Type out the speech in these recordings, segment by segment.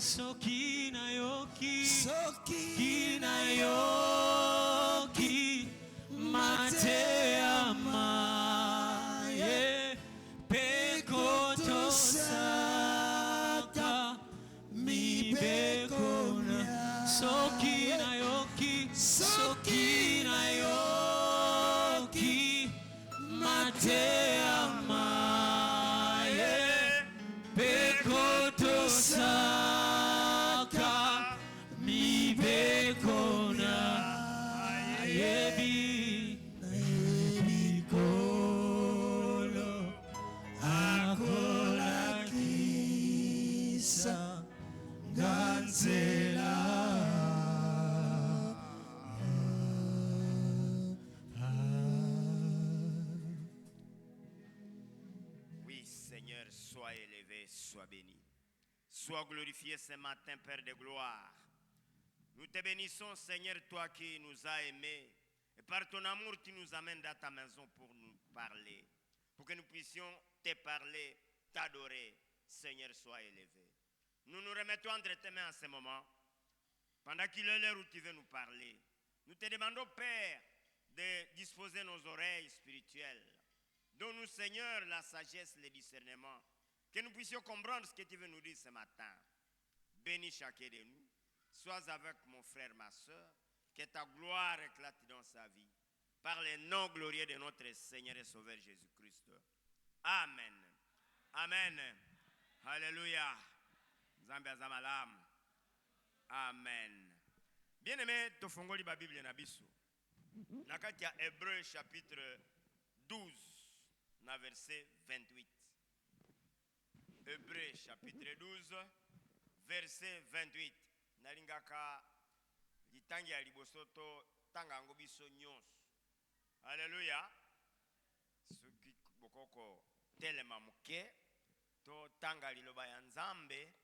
soki nayoki mateama ye peko tosaka mibekona soki nayoki mateama ye peko tosaka mibekona yebi kolo akola kisa ganzela. Oui, Seigneur, sois élevé, sois béni. Sois glorifié ce matin, Père de gloire. Nous te bénissons, Seigneur, toi qui nous as aimés. Et par ton amour, tu nous amènes dans ta maison pour nous parler. Pour que nous puissions te parler, t'adorer. Seigneur, sois élevé. Nous nous remettons entre tes mains en ce moment. Pendant qu'il est l'heure où tu veux nous parler. Nous te demandons, Père, de disposer nos oreilles spirituelles. Donne-nous, Seigneur, la sagesse, le discernement. Que nous puissions comprendre ce que tu veux nous dire ce matin. Bénis chacun de nous. Sois avec mon frère, ma soeur. Que ta gloire éclate dans sa vie. Par le nom glorieux de notre Seigneur et Sauveur Jésus-Christ. Amen. Amen. Alléluia. Zambi azamalam. Amen. Bien-aimé, tofongoli ba Bible na biso. Nakati ya Hébreux chapitre 12, na verset 28. Hébreux chapitre 12, verset 28. Nalingaka litangi ya liboso to tanga yango biso nyonso. Alléluia. Soki bokoko telema muke to tanga liloba ya Nzambe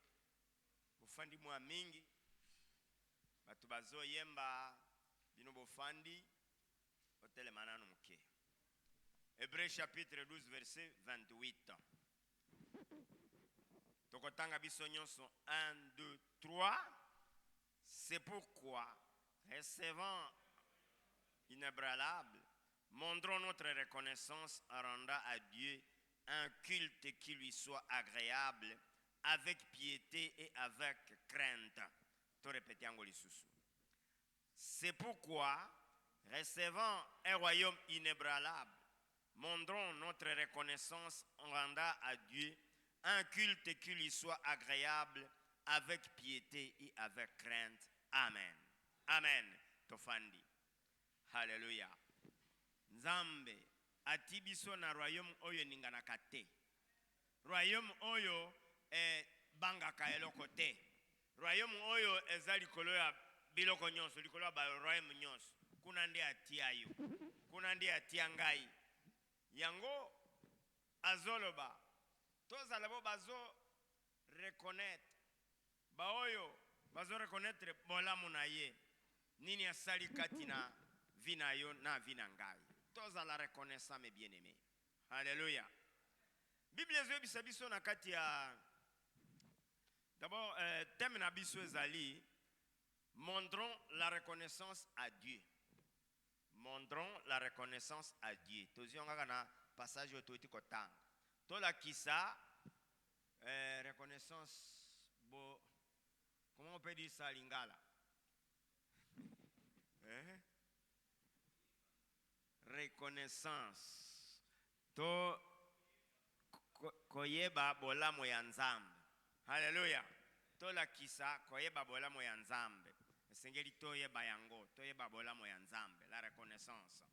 bofandi mwa mingi batu bazo yemba bino bofandi otelema nanu muke. Hébreux chapitre 12 verset 28. Tokotanga biso nyonso 1 2 3. C'est pourquoi, recevant inébranlable, montrons notre reconnaissance en rendant à Dieu un culte qui lui soit agréable, avec piété et avec crainte. Tout répéter en golissousou. C'est pourquoi, recevant un royaume inébranlable, montrons notre reconnaissance en rendant à Dieu un culte qui lui soit agréable, avec piété et avec crainte. Amen. Amen. Tofandi. Hallelujah. Nzambe atibiso na royaume oyo ninganaka te. Royaume oyo bangaka eloko te. Royaume oyo eza likolo ya biloko nyonso, likolo ya ba royaume nyonso. Kuna nde atia yo. Kuna nde atia ngai. Yango azoloba. Tozala bo bazo reconnaître. Baoyo bazo reconnaître bolamu na ye. Nini asali katina vina yo na vina ngai. Toza la reconnaissance mes bien-aimés. Alléluia. Bible zo bisabiso na kati ya d'abord thème na biso ezali montrons la reconnaissance à Dieu. Montrons la reconnaissance à Dieu. Tozionga na passage autorité kotanga. Tola kisa reconnaissance bo. Comment on peut dire ça, Lingala? Reconnaissance. To koyeba bolamo ya Nzambe. Hallelujah. To la kisa koyeba bolamo ya Nzambe. Sengeli to yeba yango, to yeba bolamo ya Nzambe, la reconnaissance.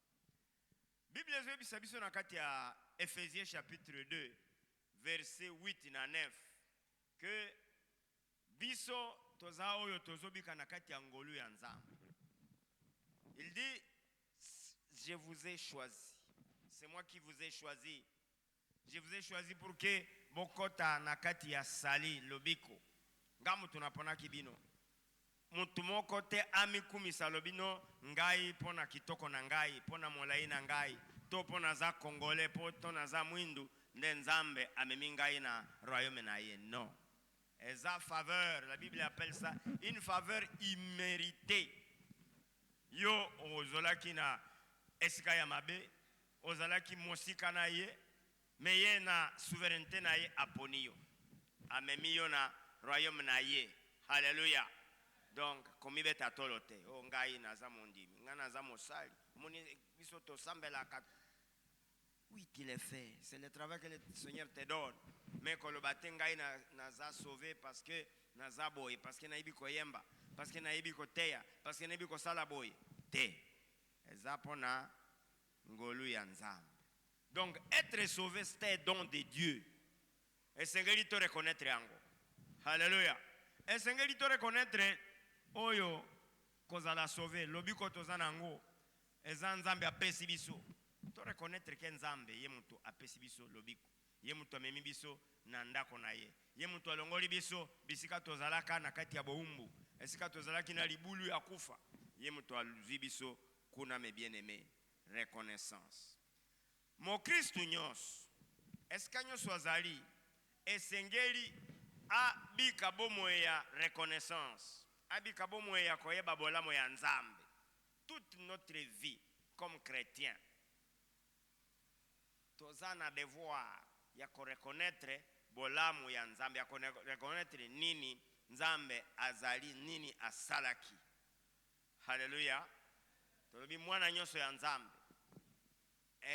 Bible zo bisabiso na kati ya Ephésiens chapitre 2, verset 8 na 9 que biso toza oyo tozobika na kati ya ngolu ya Nzambe. Il dit je vous ai choisi. C'est moi qui vous ai choisi. Je vous ai choisi pour que bokota na kati ya sali lobiko. Ngamu tunapona kibino. Mutu moko te amikumisa lobino ngai pona kitoko na ngai, pona molai na ngai, to pona za Congolais, po to na za mwindu nde Nzambe amemi ngai na royaume na ye. Non. eza faveur. La Bible appelle ça une faveur imméritée. Yo ozolaki na esika ya mabe, ozalaki mosika na ye, me ye na souveraineté na ye aponi yo. Amemi yo na royaume na ye. Alléluia. Donc, comme il est à tolote, oh ngai naza mondimi, nga naza mosali, moni biso to sambela kat. Oui, tu l'as fait. C'est le travail que le Seigneur te donne. Mais quand le baptême ngai naza sauvé parce que naza boy, parce que naibi ko yemba, parce que naibi ko teya, parce que naibi ko sala boy. Te. Ezapona ngolu ya nzambe. Donc, être sauvé, c'est un don de Dieu. Et c'est ce que tu reconnaître yango. Alléluia. Et c'est ce que tu reconnaître oyo kozala sauvé. Lobi ko tozana ngo. Eza nzambe apesi biso. To reconnaître que nzambe ye mutu apesi biso lobiko. Ye mutu amemi biso na ndako na ye. Ye mutu alongoli biso bisika tozalaka na kati ya boumbu. Esika tozalaki na libulu ya kufa. Ye mutu aluzwi biso kuna mes bien-aimés. Reconnaissance. Mon Christ nyos. Eska nyos wazali esengeli abika bomo ya reconnaissance. Abika bomo ya koyeba bolamo ya nzambe. Toute notre vie comme chrétien. Tozana devoir ya ko reconnaître bolamu ya nzambe, ya ko reconnaître nini nzambe azali, nini asalaki. Hallelujah. Tolobi mwana nyonso ya nzambe.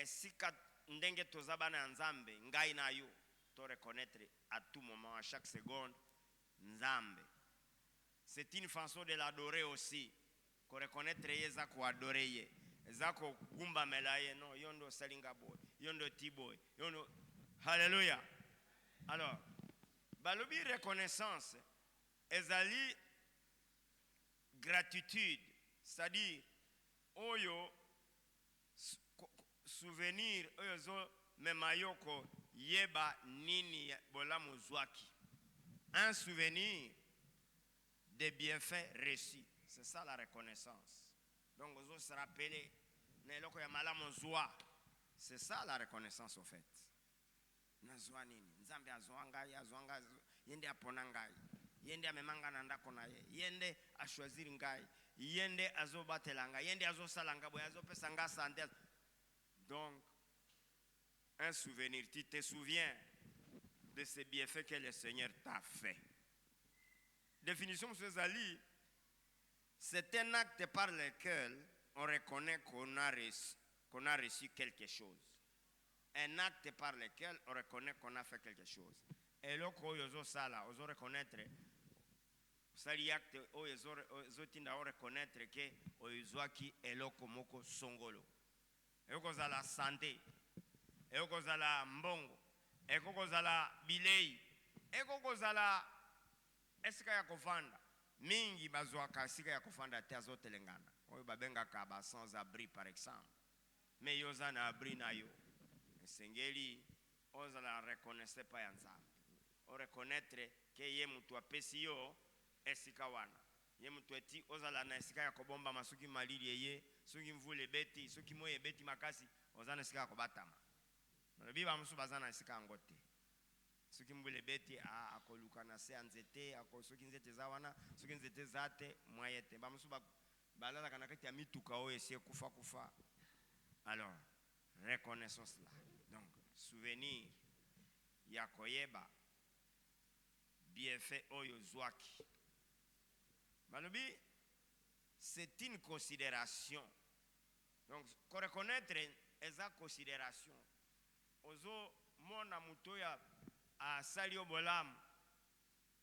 Sika ndenge tozabana ya nzambe, ngai na yo, to reconnaître à tout moment, à chaque seconde, nzambe. C'est une façon de l'adorer aussi. Ko reconnaître yeza ko adorer ye. Zako gumba melaye no yondo salinga boy, yondo tiboy, yondo hallelujah. Alors, balobi reconnaissance ezali gratitude, c'est-à-dire oyo souvenir oyo zo memayoko yeba nini bolamu zwaki. Un souvenir des bienfaits reçus. C'est ça la reconnaissance. Donc, vous se rappelez, c'est ça la reconnaissance au fait. Nzambe azwanga yende apona ngai, yende amemanga na ndako na ye, yende a choisir ngai, yende azobatela ngai, yende azosala ngai boya azopesa ngai santé. Donc, un souvenir, tu te souviens de ces bienfaits que le Seigneur t'a fait. Définition de Zali, c'est un acte par lequel on reconnaît qu'on a reçu quelque chose. Un acte par lequel on reconnaît qu'on a fait quelque chose. Et là, quand on sala, on reconnaître, sali acte, on reconnaître que oizwaki eloko moko songolo. Et on la santé, et on la mbongo, et on la bilei, et on la esika ya kofanda. Mingi bazwaka sika ya kofanda te azotelengana. Oyo babengaka ba sans abri par exemple. Mais yoza na abri na yo. Esengeli oza la reconnaître pas ya nzambe. O reconnaître que ye mutu apesi yo esika wana. Ye mutu eti oza la na esika ya kobomba masuki malili ye, suki mvule beti, suki moye beti makasi, oza na esika ya kobatama. Biba musu bazana esika ngote. Soki mbule beti akoluka na se anzete akosoki nzete za wana soki nzete zate moyete bamusu balala kana kati ya mituka oyo esi kufa. Alors reconnaissance là. Donc souvenir ya koyeba bienfait oyo zwaki. Balobi c'est une considération. Donc reconnaître eza considération. Ozo mona mutoya a salio bolam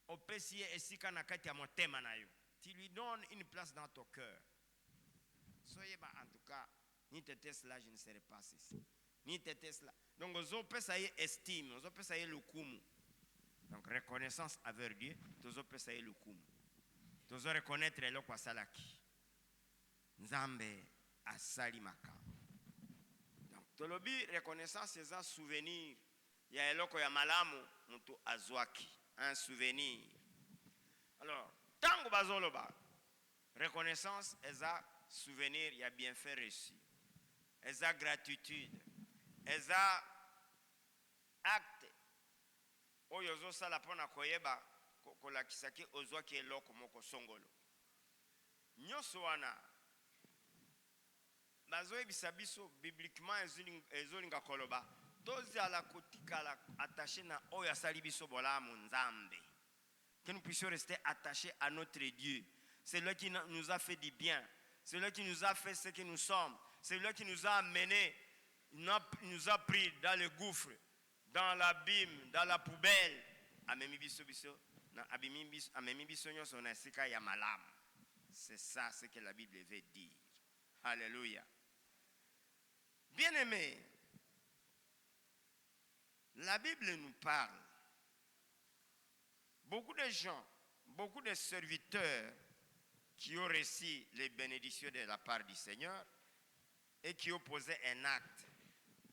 opesi esika na kati ya motema na yo. Tu lui donnes une place dans ton cœur. Soyez en tout cas, ni te cela je ne serai pas ici. Ni te cela. Donc ozo pesa ye estime, ozo pesa ye lukumu. Donc reconnaissance avec Dieu, ozo pesa ye lukumu. Ozo reconnaître le kwa salaki. Nzambe asali makam. Donc tolobi reconnaissance c'est un souvenir. Il y a eloko ya malamu mutu azwaki, un souvenir. Alors, tango bazoloba, reconnaissance eza souvenir ya bienfait reçu. Eza gratitude. Eza acte. Oyo zo sala pona koyeba kolakisa ke ozwaki eloko moko songolo. Nyonso wana bazoyebisa biso bibliquement ezolinga koloba tozala kotikala attaché na oyo asali biso bolamu Nzambe. Que nous puissions rester attachés à notre Dieu. C'est lui qui nous a fait du bien. C'est lui qui nous a fait ce que nous sommes. C'est lui qui nous a amenés. Il nous a pris dans le gouffre, dans l'abîme, dans la poubelle. C'est ça ce que la Bible veut dire. Alléluia. Bien-aimés, la Bible nous parle. Beaucoup de gens, beaucoup de serviteurs qui ont reçu les bénédictions de la part du Seigneur et qui ont posé un acte.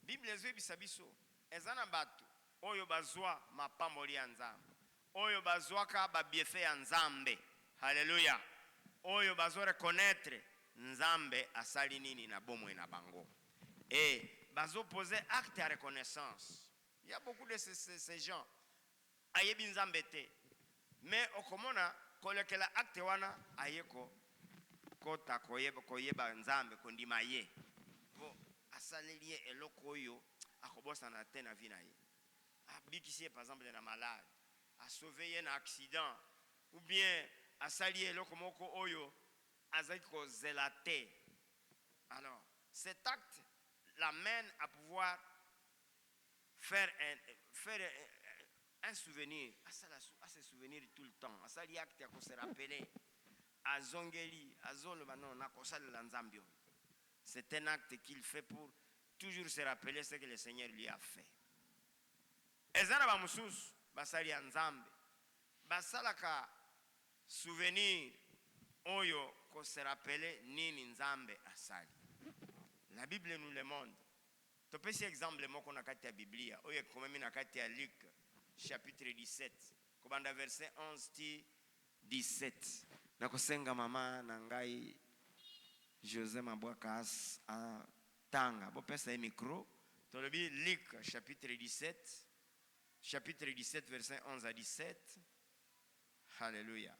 Bible ezobisabiso ezana batu oyo bazwa mapamboli ya Nzambe. Oyo bazwa ka ba bienfait ya Nzambe. Alléluia. Oyo bazwa reconnaître Nzambe asali nini na bomwe na bango. Et bazo poser acte de reconnaissance. Il y a beaucoup de ces gens ayebi Nzambe te. Mais okomona kolekela acte wana ayeko kota koyeba Nzambe kondima ye. Bo asalelie eloko oyo akobosa na te na vie na ye. Abikisi par exemple na malade, a sauver un accident ou bien asali eloko moko oyo azaki ko zelate. Alors, cet acte l'amène à pouvoir faire un souvenir, à se souvenir tout le temps. À ça, l'acte à se rappeler. À Zongeli, à Zolobano, à Kosal Lanzambio. C'est un acte qu'il fait pour toujours se rappeler ce que le Seigneur lui a fait. Ezana Bamusus, Basali Nzambe, Basalaka, souvenir, Oyo, qu'on se rappelle, Nini Nzambe Asali. La Bible nous le montre. Tu peux ces exemples qu'on a katé à Biblia, Oyo, comme on a katé à Luc, chapitre 17, comme dans verset 11, 17. Nakosenga mama nangai José Mabwakas a tanga. Bon pesa un micro. Tu le dis Luc chapitre 17 verset 11 à 17. Alléluia.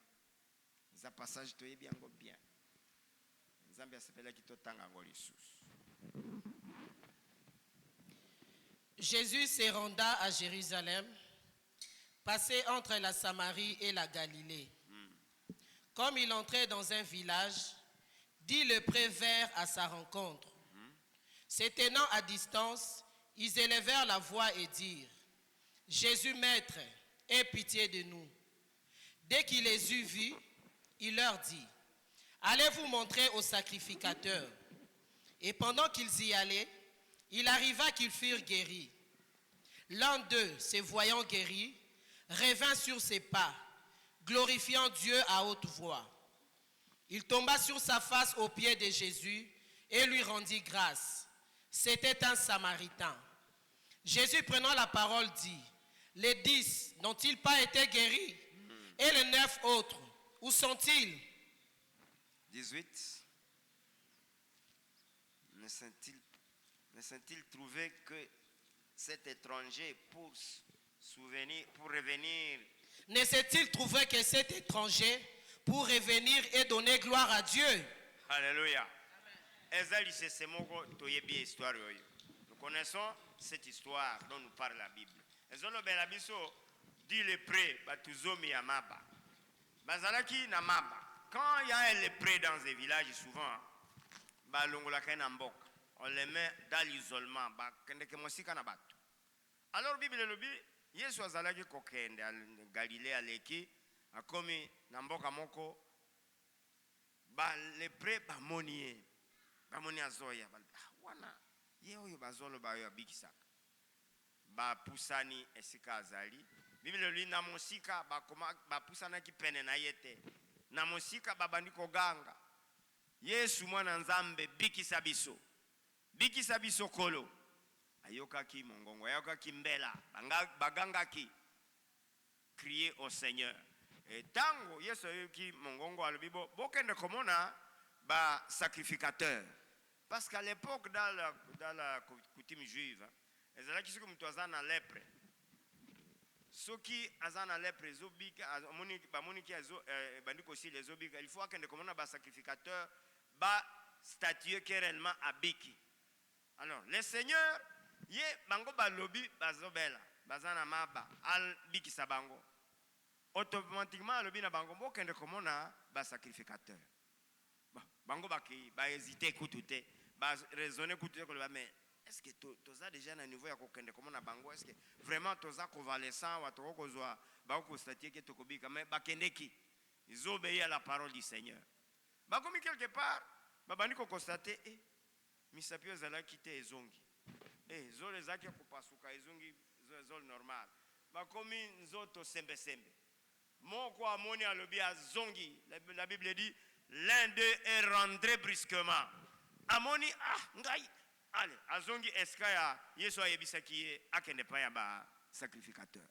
Ça passage tu es bien bien. Zambia s'appelle qui to tanga ngolisus. Jésus se renda à Jérusalem, passé entre la Samarie et la Galilée. Comme il entrait dans un village, dit le prévert à sa rencontre. Se tenant à distance, ils élevèrent la voix et dirent, « Jésus, Maître, aie pitié de nous. » Dès qu'il les eut vus, il leur dit, « Allez vous montrer au sacrificateur. » Et pendant qu'ils y allaient, il arriva qu'ils furent guéris. L'un d'eux, se voyant guéri, revint sur ses pas, glorifiant Dieu à haute voix. Il tomba sur sa face aux pieds de Jésus et lui rendit grâce. C'était un Samaritain. Jésus, prenant la parole, dit, « Les 10 n'ont-ils pas été guéris? Et les 9 autres, où sont-ils? » 18. Ne sont-ils trouvé que cet étranger pour revenir? Ne s'est-il trouvé que cet étranger pour revenir et donner gloire à Dieu? Alléluia. Nous connaissons cette histoire dont nous parle la Bible. Dit le pré, batuzomi ya maba. Bazalaki na maba. Quand il y a un lépreux dans un village, souvent, on les met dans l'isolement. Alors, Bible le dit, Yesu azalaki kokende Galilée aleki akomi na mboka moko ba lépreux bamoni azoya wana ye oyo bazolo ba yo abikisaka ba pusani esika azali. Bible lui na mosika ba pusana ki pene na yete na mosika babandi koganga Yesu mwana Nzambe bikisa biso kolo ayokaki mongongo ayokaki mbela bagangaki crier au Seigneur. Et tango Yesu ayoki mongongo alobibo bokende komona ba sacrificateur. Parce qu'à l'époque dans la coutume juive, ezalaki soki mutu aza na lèpre soki azana lepre ezobika bamoniki bandiko aussi les obika, il faut akende komona ba sacrificateur ba statue que réellement abiki. Alors le Seigneur ye bango balobi bazobela bazana maba al bikisa bango automatiquement alobi na bango bokende komona ba sacrificateur bango baki ba hésiter kutute ba raisonner kutute ko mais est-ce que toza déjà na niveau ya kokende komona bango, est-ce que vraiment toza convalescent wa toko kozwa ba ko statue ke tokobika mais bakendeki ils obéissent à la parole du Seigneur bakomi quelque part babani ko constater misapio zala kite ezongi zole zake kupasuka ezongi zole normal bakomi nzoto sembe sembe moko amoni alobi azongi. La Bible dit l'un d'eux est rentré brusquement amoni ngai allez azongi eskaya Yesu ayebisaki ye akende pa ya ba sacrificateur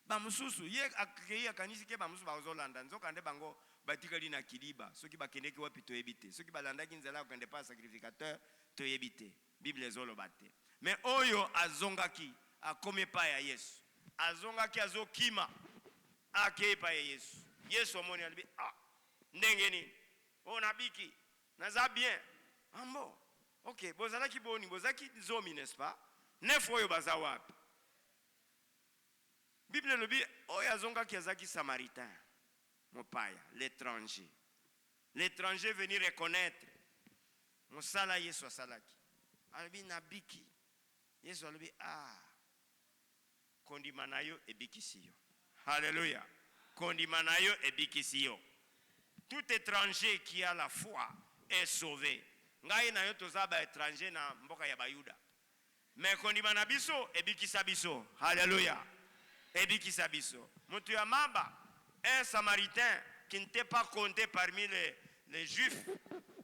ba mususu ye akei akanisi ke ba mususu ba ozolanda nzokande bango batikali na kiliba soki bakendeki wapi toyebite soki balandaki nzela akende pa sacrificateur toyebite Bible ezoloba te mais oyo azongaki akomi pa ya Yesu azongaki azokima akei pa ya Yesu Yesu amoni alibi ndenge nini onabiki naza bien ambo ok bozalaki boni bozaki zomi n'est-ce pas neuf oyo baza wapi Bible lobi oyo azongaki azaki samaritain mopaya l'étranger venir reconnaître mosala Yesu asalaki alibi nabiki Yesu alibi kondima na yo ebikisi yo. Alléluia. Kondima na yo ebikisi yo. Tout étranger qui a la foi est sauvé. Ngai na yo toza ba étranger na mboka ya bayuda mais kondima na biso ebikisa biso. Alléluia. Ebikisa biso. Mutu ya mamba un samaritain qui n'était pas compté parmi les juifs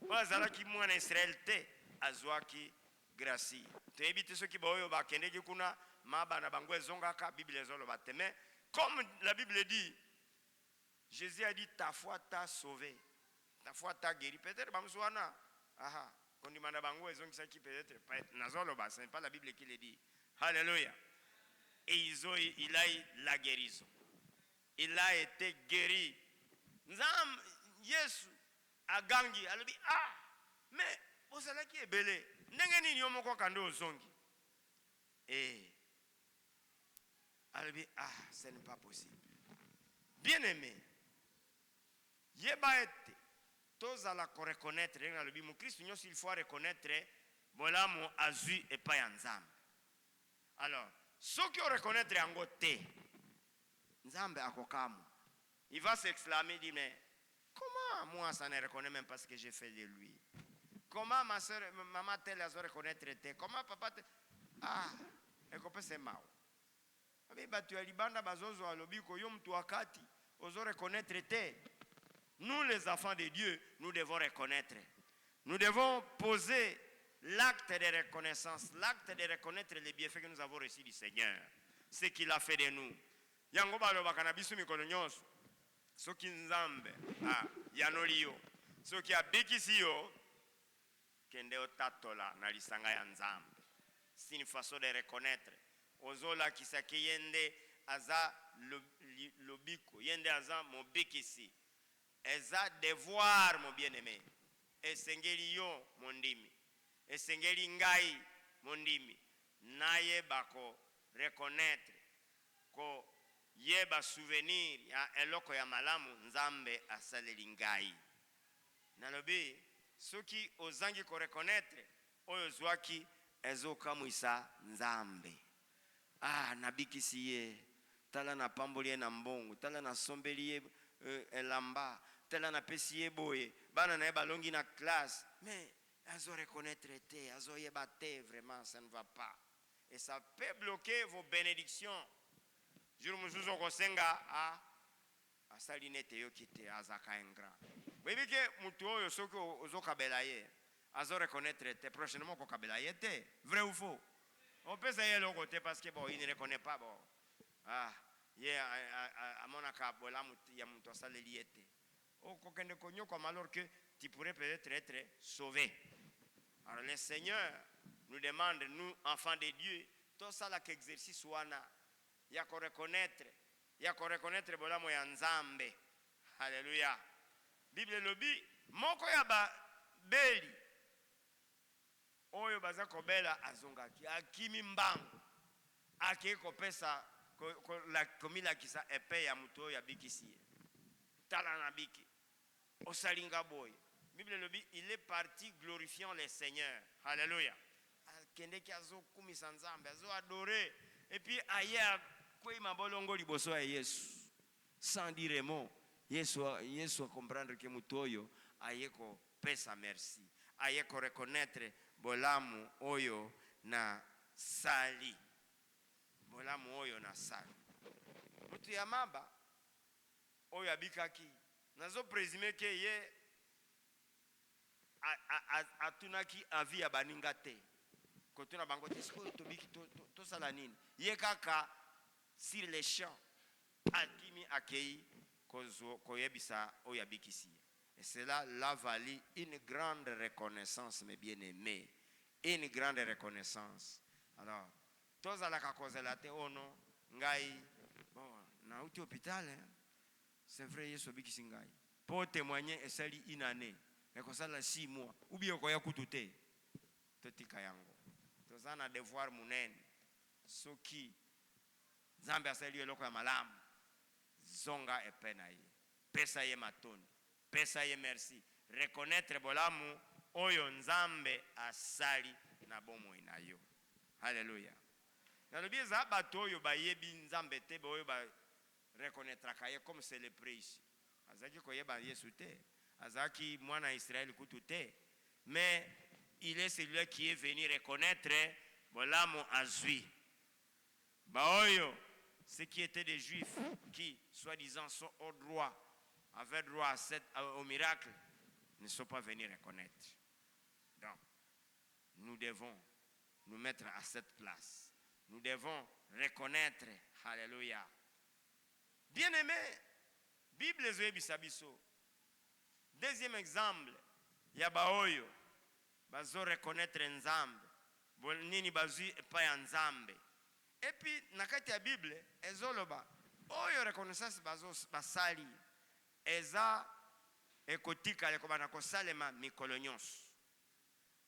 bazalaki mwana Israël te azwaki grâce. Tebite soki boyo ba kendeki kuna maba na bango ezongaka Bible ezoloba te mais comme la Bible dit Jésus a dit ta foi t'a sauvé. Ta foi t'a guéri. Peut-être bamswana kondima na bango ezongisaki peut-être nazoloba ce n'est pas la Bible qui le dit. Alléluia. Et il a eu la guérison. Il a été guéri. Nzam Yesu agangi alobi mais osalaki ebele ndenge nini yo moko kando ozongi alobi ce n'est pas possible. Bien aimé yeba ete tozala ko reconnaître na lobi mu Christ nyonso il faut reconnaître bolamu azui epai ya Nzambe. Alors soki o reconnaître yango te Nzambe akokamu il va s'exclamer dit mais comment moi ça ne reconnaît même pas ce que j'ai fait de lui, comment ma soeur maman telle a reconnaître te, comment papa te ekope se mao abi batu ya libanda bazozo alobi ko yo mtu wakati ozo reconnaître te. Nous les enfants de Dieu nous devons reconnaître, nous devons poser l'acte de reconnaissance, l'acte de reconnaître les bienfaits que nous avons reçus du Seigneur, ce qu'il a fait de nous. Yango balobaka na biso mikono nyonso soki Nzambe yanoli yo soki abikisi yo kende otatola na lisanga ya Nzambe. C'est une façon de reconnaître ozola kisaki yende aza lobiko yende aza mobikisi eza devoir mon bien-aimé esengeli yo mondimi esengeli ngai mondimi naye bako reconnaître ko yeba souvenir ya eloko ya malamu Nzambe asaleli ngai. Nalobi soki ozangi ko reconnaître oyo zwaki ezokamwisa Nzambe. Nabikisi ye tala na pamboli na mbongo tala na sombeli ye elamba tala na pesi ye boye bana na balongi na classe mais azo reconnaître te azo yeba te, vraiment ça ne va pas et ça peut bloquer vos bénédictions. Jour musuzo kosenga asali nete yo kite azaka ingra bebike mutu oyo soki ozokabela ye azo reconnaître te prochainement ko kabela ye te, vrai ou faux? On peut essayer le côté parce que bon il ne reconnaît pas bon amonaka bola ya mutu asaleli ete okokende konyo comme alors que tu pourrais peut-être être sauvé. Alors le Seigneur nous demande, nous enfants de Dieu, tout ça là qu'exercice wana ya korekonetre bolamu ya nzambe. Haleluya. Bible lobi moko ya babeli oyo baza kobela azongaki akimi mbangu ake kopesa komilakisa epe ya mutu oyo abikisi ye. Tala na biki osalinga boye. Bible lobi il est parti glorifiant le Seigneur. Haleluya. Akendeki azokumisa nzambe azo adore et puis aya kwema bolongo liboso ya Yesu sans dire mot. Yesu comprendre que mutu oyo ayeko pesa merci, ayeko reconnaître bolamu oyo na sali, bolamu oyo na sali. Mutu ya maba oyo abikaki nazo présumer que ye atunaki avi ya baninga te kotuna bango te sikoyo tobiki to sala nini ye kaka sur les champs akimi akei koyebisa oyo abikisi. Et cela l'a valu une grande reconnaissance, mes bien-aimés. Une grande reconnaissance. Alors, tous à la kozela te ono ngai bon na uti hôpital c'est vrai yeso bikisi ngai pour témoigner esali une année et ko sala 6 mois ou bien ko yakutute totika yango tozana devoir munene soki nzambe asali eloko ya malamu zonga epena ye pesa ye matoni pesa ye merci reconnaître bolamu oyo nzambe asali na bomoi na yo. Haleluya. Nalobi eza bato oyo bayebi nzambe te oyo ba reconnaître kaye comme c'est le prix. Azaki koyeba Yesu te, azaki mwana Israël kutu te, mais il est celui qui est venu reconnaître bolamu azui. Ba oyo ceux qui étaient des juifs qui soi-disant sont au droit, avaient droit au miracle, ne sont pas venus reconnaître. Donc, nous devons nous mettre à cette place. Nous devons reconnaître. Alléluia. Bien-aimé, Bible zoebisabiso. Deuxième exemple, yabaoyo bazo reconnaître nzambe. Nini bazui pa ya nzambe. Et puis nakati ya Bible ezoloba oyo reconnaissance bazo basali eza ekotika leko bana kosalema mikolo nyonso.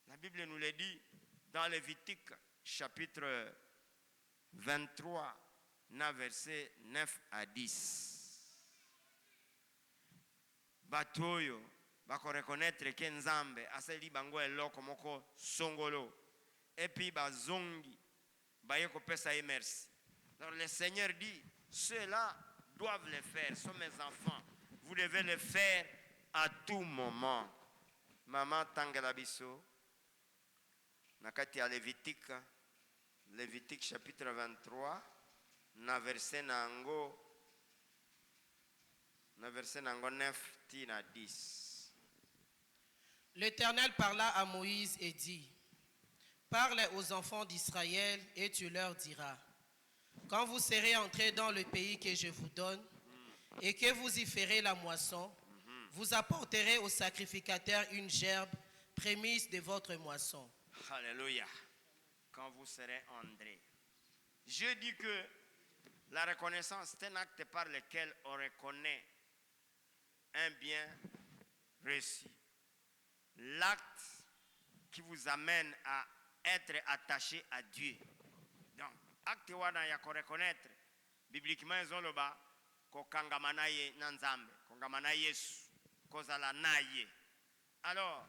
La Bible nous le dit dans Lévitique chapitre 23 na verset 9 à 10. Batoyo bako reconnaître que nzambe asali bango eloko moko songolo et puis bazongi bayeko pesa ye merci. Alors le Seigneur dit ceux-là doivent le faire, sont mes enfants. Vous devez le faire à tout moment. Maman tangela biso nakati ya Lévitique chapitre 23 na verset nango 9 tina 10. L'Éternel parla à Moïse et dit: parle aux enfants d'Israël et tu leur diras: quand vous serez entrés dans le pays que je vous donne et que vous y ferez la moisson, vous apporterez au sacrificateur une gerbe prémisse de votre moisson. Alléluia. Quand vous serez entrés. Je dis que la reconnaissance est un acte par lequel on reconnaît un bien reçu. L'acte qui vous amène à être attaché à Dieu. Donc, acte wana ya ko reconnaître bibliquement ezoloba ko kangamana ye na nzambe, kangamana Yesu, kozala naye. Alors,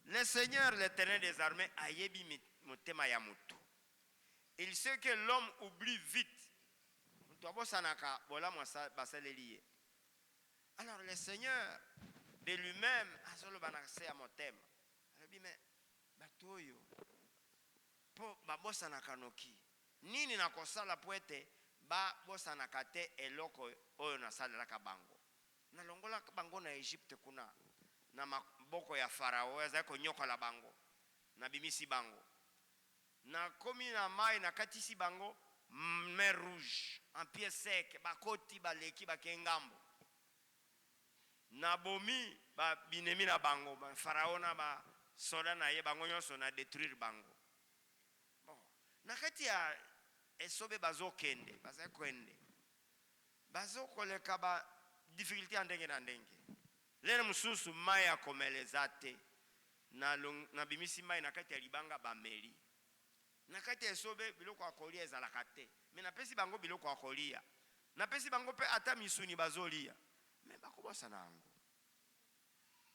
le Seigneur, l'Éternel des armées, a yebi motema ya mutu. Il sait que l'homme oublie vite. Alors le Seigneur de lui-même a solo banakse à motema. Il dit mais batoyo po babosa nakanoki. Nini nakosala poete ba bosa nakate eloko oyo nasala la kabango. Na longola bango na Egypte kuna na maboko ya Farao yazako nyoka la bango na bimisi bango na komi na mai na katisi bango mer rouge en pied sec bakoti baleki bakengambo na bomi ba binemi na bango ba Farao na ba soda na ye bango nyonso na détruire bango. Bon na kati ya esobe bazokende bazakwende bazokoleka ba difficulté ndenge na ndenge lelo mususu mai akomeleza te na bimisi mai na kati ya libanga bameli na kati ya esobe biloko akolia ezalaka te me napesi bango biloko akolia napesi bango pe ata misuni bazolia me bakobosa na yango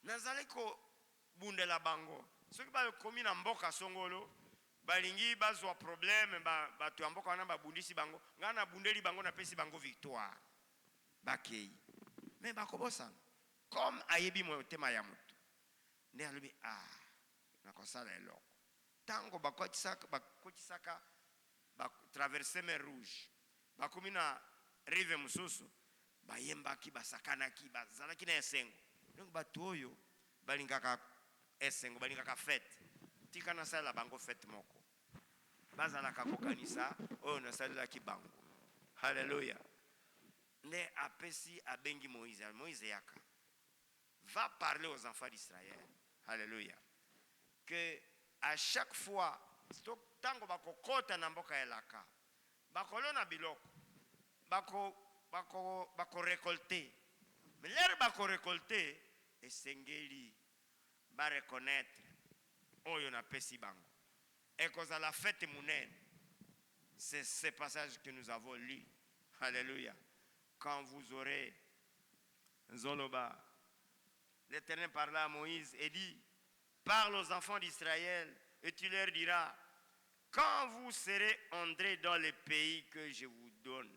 nazali kobundela bango soki bakomi na mboka songolo balingi bazwa problème bato ya mboka wana babundisi bango ngai nabundeli bango napesi bango victoire bakei me bakobosana comme ayebi motema ya moto nde alobi nakosala eloko ntango bakotisaka batraverse mer rouge bakomi na rive mosusu bayembaki basakanaki bazalaki na esengo donc bato oyo balingaka esengo balingaka fete tika nasalela bango fete moko bazalaka kokanisa oyo nasalelaki bango halleluya nde apesi abengi Moïse yaka va parler aux enfants d'Israël halleluya que à chaque fois tango bakokota na mboka elaka bakolona biloko bako récolter mais l'air bako récolter esengeli ba reconnaître oyo na pesi bango et cause à la fête munene c'est ce passage que nous avons lu alléluia quand vous aurez Zoloba l'Éternel parla à Moïse et dit parle aux enfants d'Israël et tu leur diras quand vous serez entrés dans le pays que je vous donne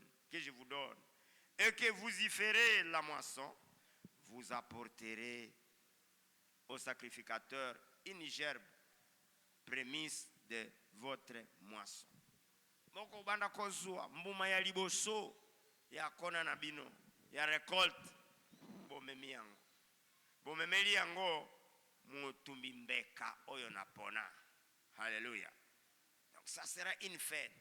et que vous y ferez la moisson vous apporterez au sacrificateur une gerbe prémisse de votre moisson. Moko banda kozua mbuma ya liboso ya kona na bino ya récolte bomemi yango bomemeli yango mutumbi mbeka oyo napona. Alléluia. Donc ça sera une fête.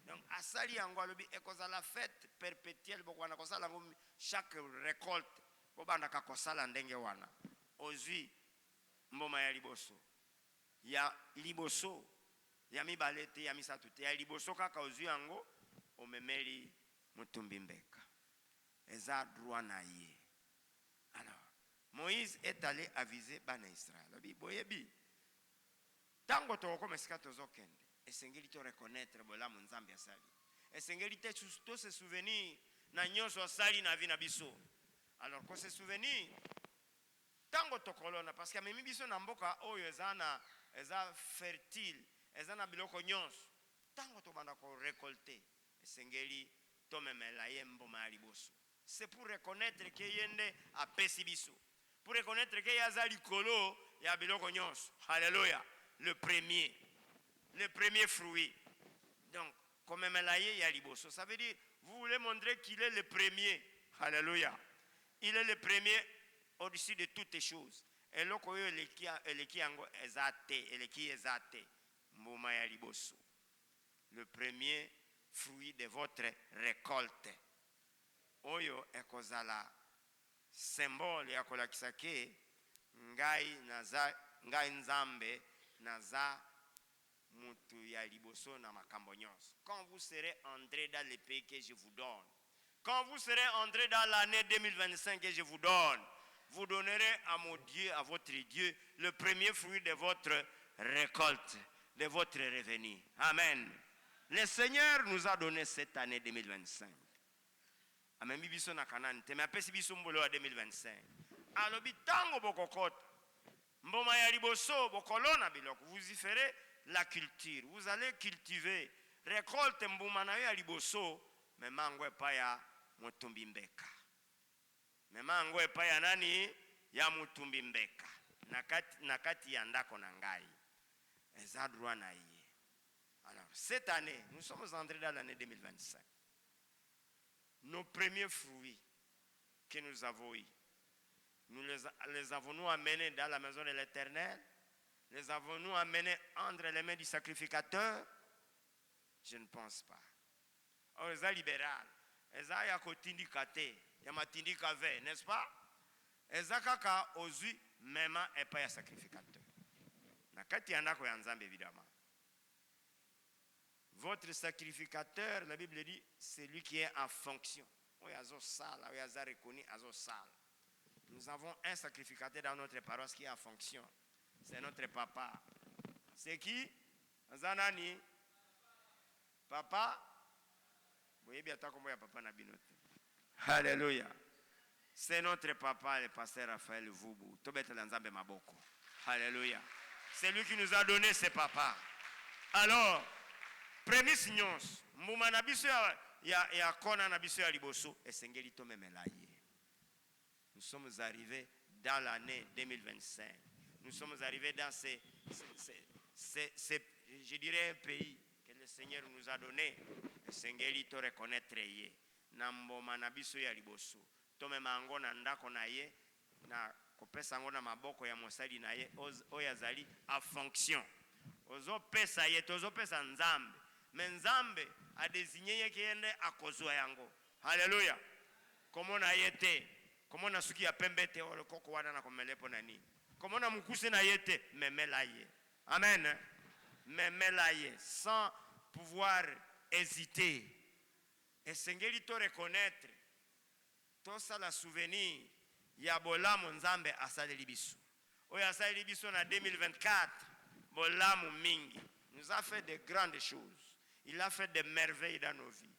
Donc asali yango alobi ekoza la fête perpétuelle bokwana kosala ngo chaque récolte bobanda ka kosala ndenge wana ozwi mboma ya liboso ya mibale te ya misatu te ya liboso kaka ozwi yango omemeli mutumbi mbeka eza droit na ye. Alors Moïse est allé aviser bana Israël abi boyebi tango toko mesika tozokende esengeli to reconnaître bolamu nzambe asali esengeli te to se souvenir na nyonso asali na vi na biso. Alors ko se souvenir tango tokolona parce que memi biso na mboka oyo eza fertile eza na biloko nyonso tango to banda ko récolter esengeli to memela ye mboma ya liboso. C'est pour reconnaître que yende apesi biso, pour reconnaître que yaza likolo ya biloko nyonso. Alléluia. Le premier fruit. Donc comme memela ye ya liboso, ça veut dire vous voulez montrer qu'il est le premier. Alléluia. Il est le premier au-dessus de toutes les choses. Et loko yo eleki yango ezate, eleki ezate mboma ya liboso. Le premier fruit de votre récolte. Oyo ekozala symbole ya kolakisa ke ngai nzambe naza mutu ya liboso na makambo nyonso. Quand vous serez entrés dans le pays que je vous donne, quand vous serez entrés dans l'année 2025 que je vous donne, vous donnerez à mon Dieu, à votre Dieu, le premier fruit de votre récolte, de votre revenu. Amen. Le Seigneur nous a donné cette année 2025. Amen. Biso na Canaan te mais apesi biso mbolo wa 2025. Alobi tango bokokota mboma ya liboso bokolona biloko vous y ferez la culture. Vous allez cultiver récolte mboma na ya liboso mais mango epa ya mutumbi mbeka. Mais mango epa ya nani ya mutumbi mbeka. Nakati ya ndako na ngai. Eza droit na ye. Alors cette année, nous sommes entrés dans l'année 2025. Nos premiers fruits que nous avons eus, nous les avons-nous amenés dans la maison de l'Éternel? Les avons-nous amenés entre les mains du sacrificateur? Je ne pense pas. Or, les libéral, les a kotindika te, ya matindika ve, n'est-ce pas? Les a kaka ozu même et pas ya sacrificateur. Na kati ya ndako ya Nzambe évidemment. Votre sacrificateur, la Bible dit, c'est lui qui est en fonction. Nous avons un sacrificateur dans notre paroisse qui est en fonction. C'est notre papa. C'est qui? Zanani. Papa. Alléluia. C'est notre papa, le pasteur Raphaël Vubu. Alléluia. C'est lui qui nous a donné ses papas. Alors, prémisse nyons. Mouma na biso ya kona na biso ya liboso esengeli to memelaye. Nous sommes arrivés dans l'année 2025. Nous sommes arrivés dans je dirais un pays que le Seigneur nous a donné. Esengeli to reconnaître ye. Na mboma na biso ya liboso. To memango na ndako na ye na kopesa ngo na maboko ya mosali na ye oyazali a fonction. Ozo pesa ye tozo pesa nzambe. Mais nzambe a désigné ye kiende akozwa yango. Alléluia. Comment na yete, comment na suki ya pembe te o koko wana na komelepo na ni. Comment na mukuse na yete memela ye. Amen. Memela ye sans pouvoir hésiter. Et sengeli to reconnaître. Tout ça la souvenir ya bolamu nzambe asaleli biso. Oya asaleli biso na 2024 bolamu mingi. Nous a fait de grandes choses. Il a fait des merveilles dans nos vies.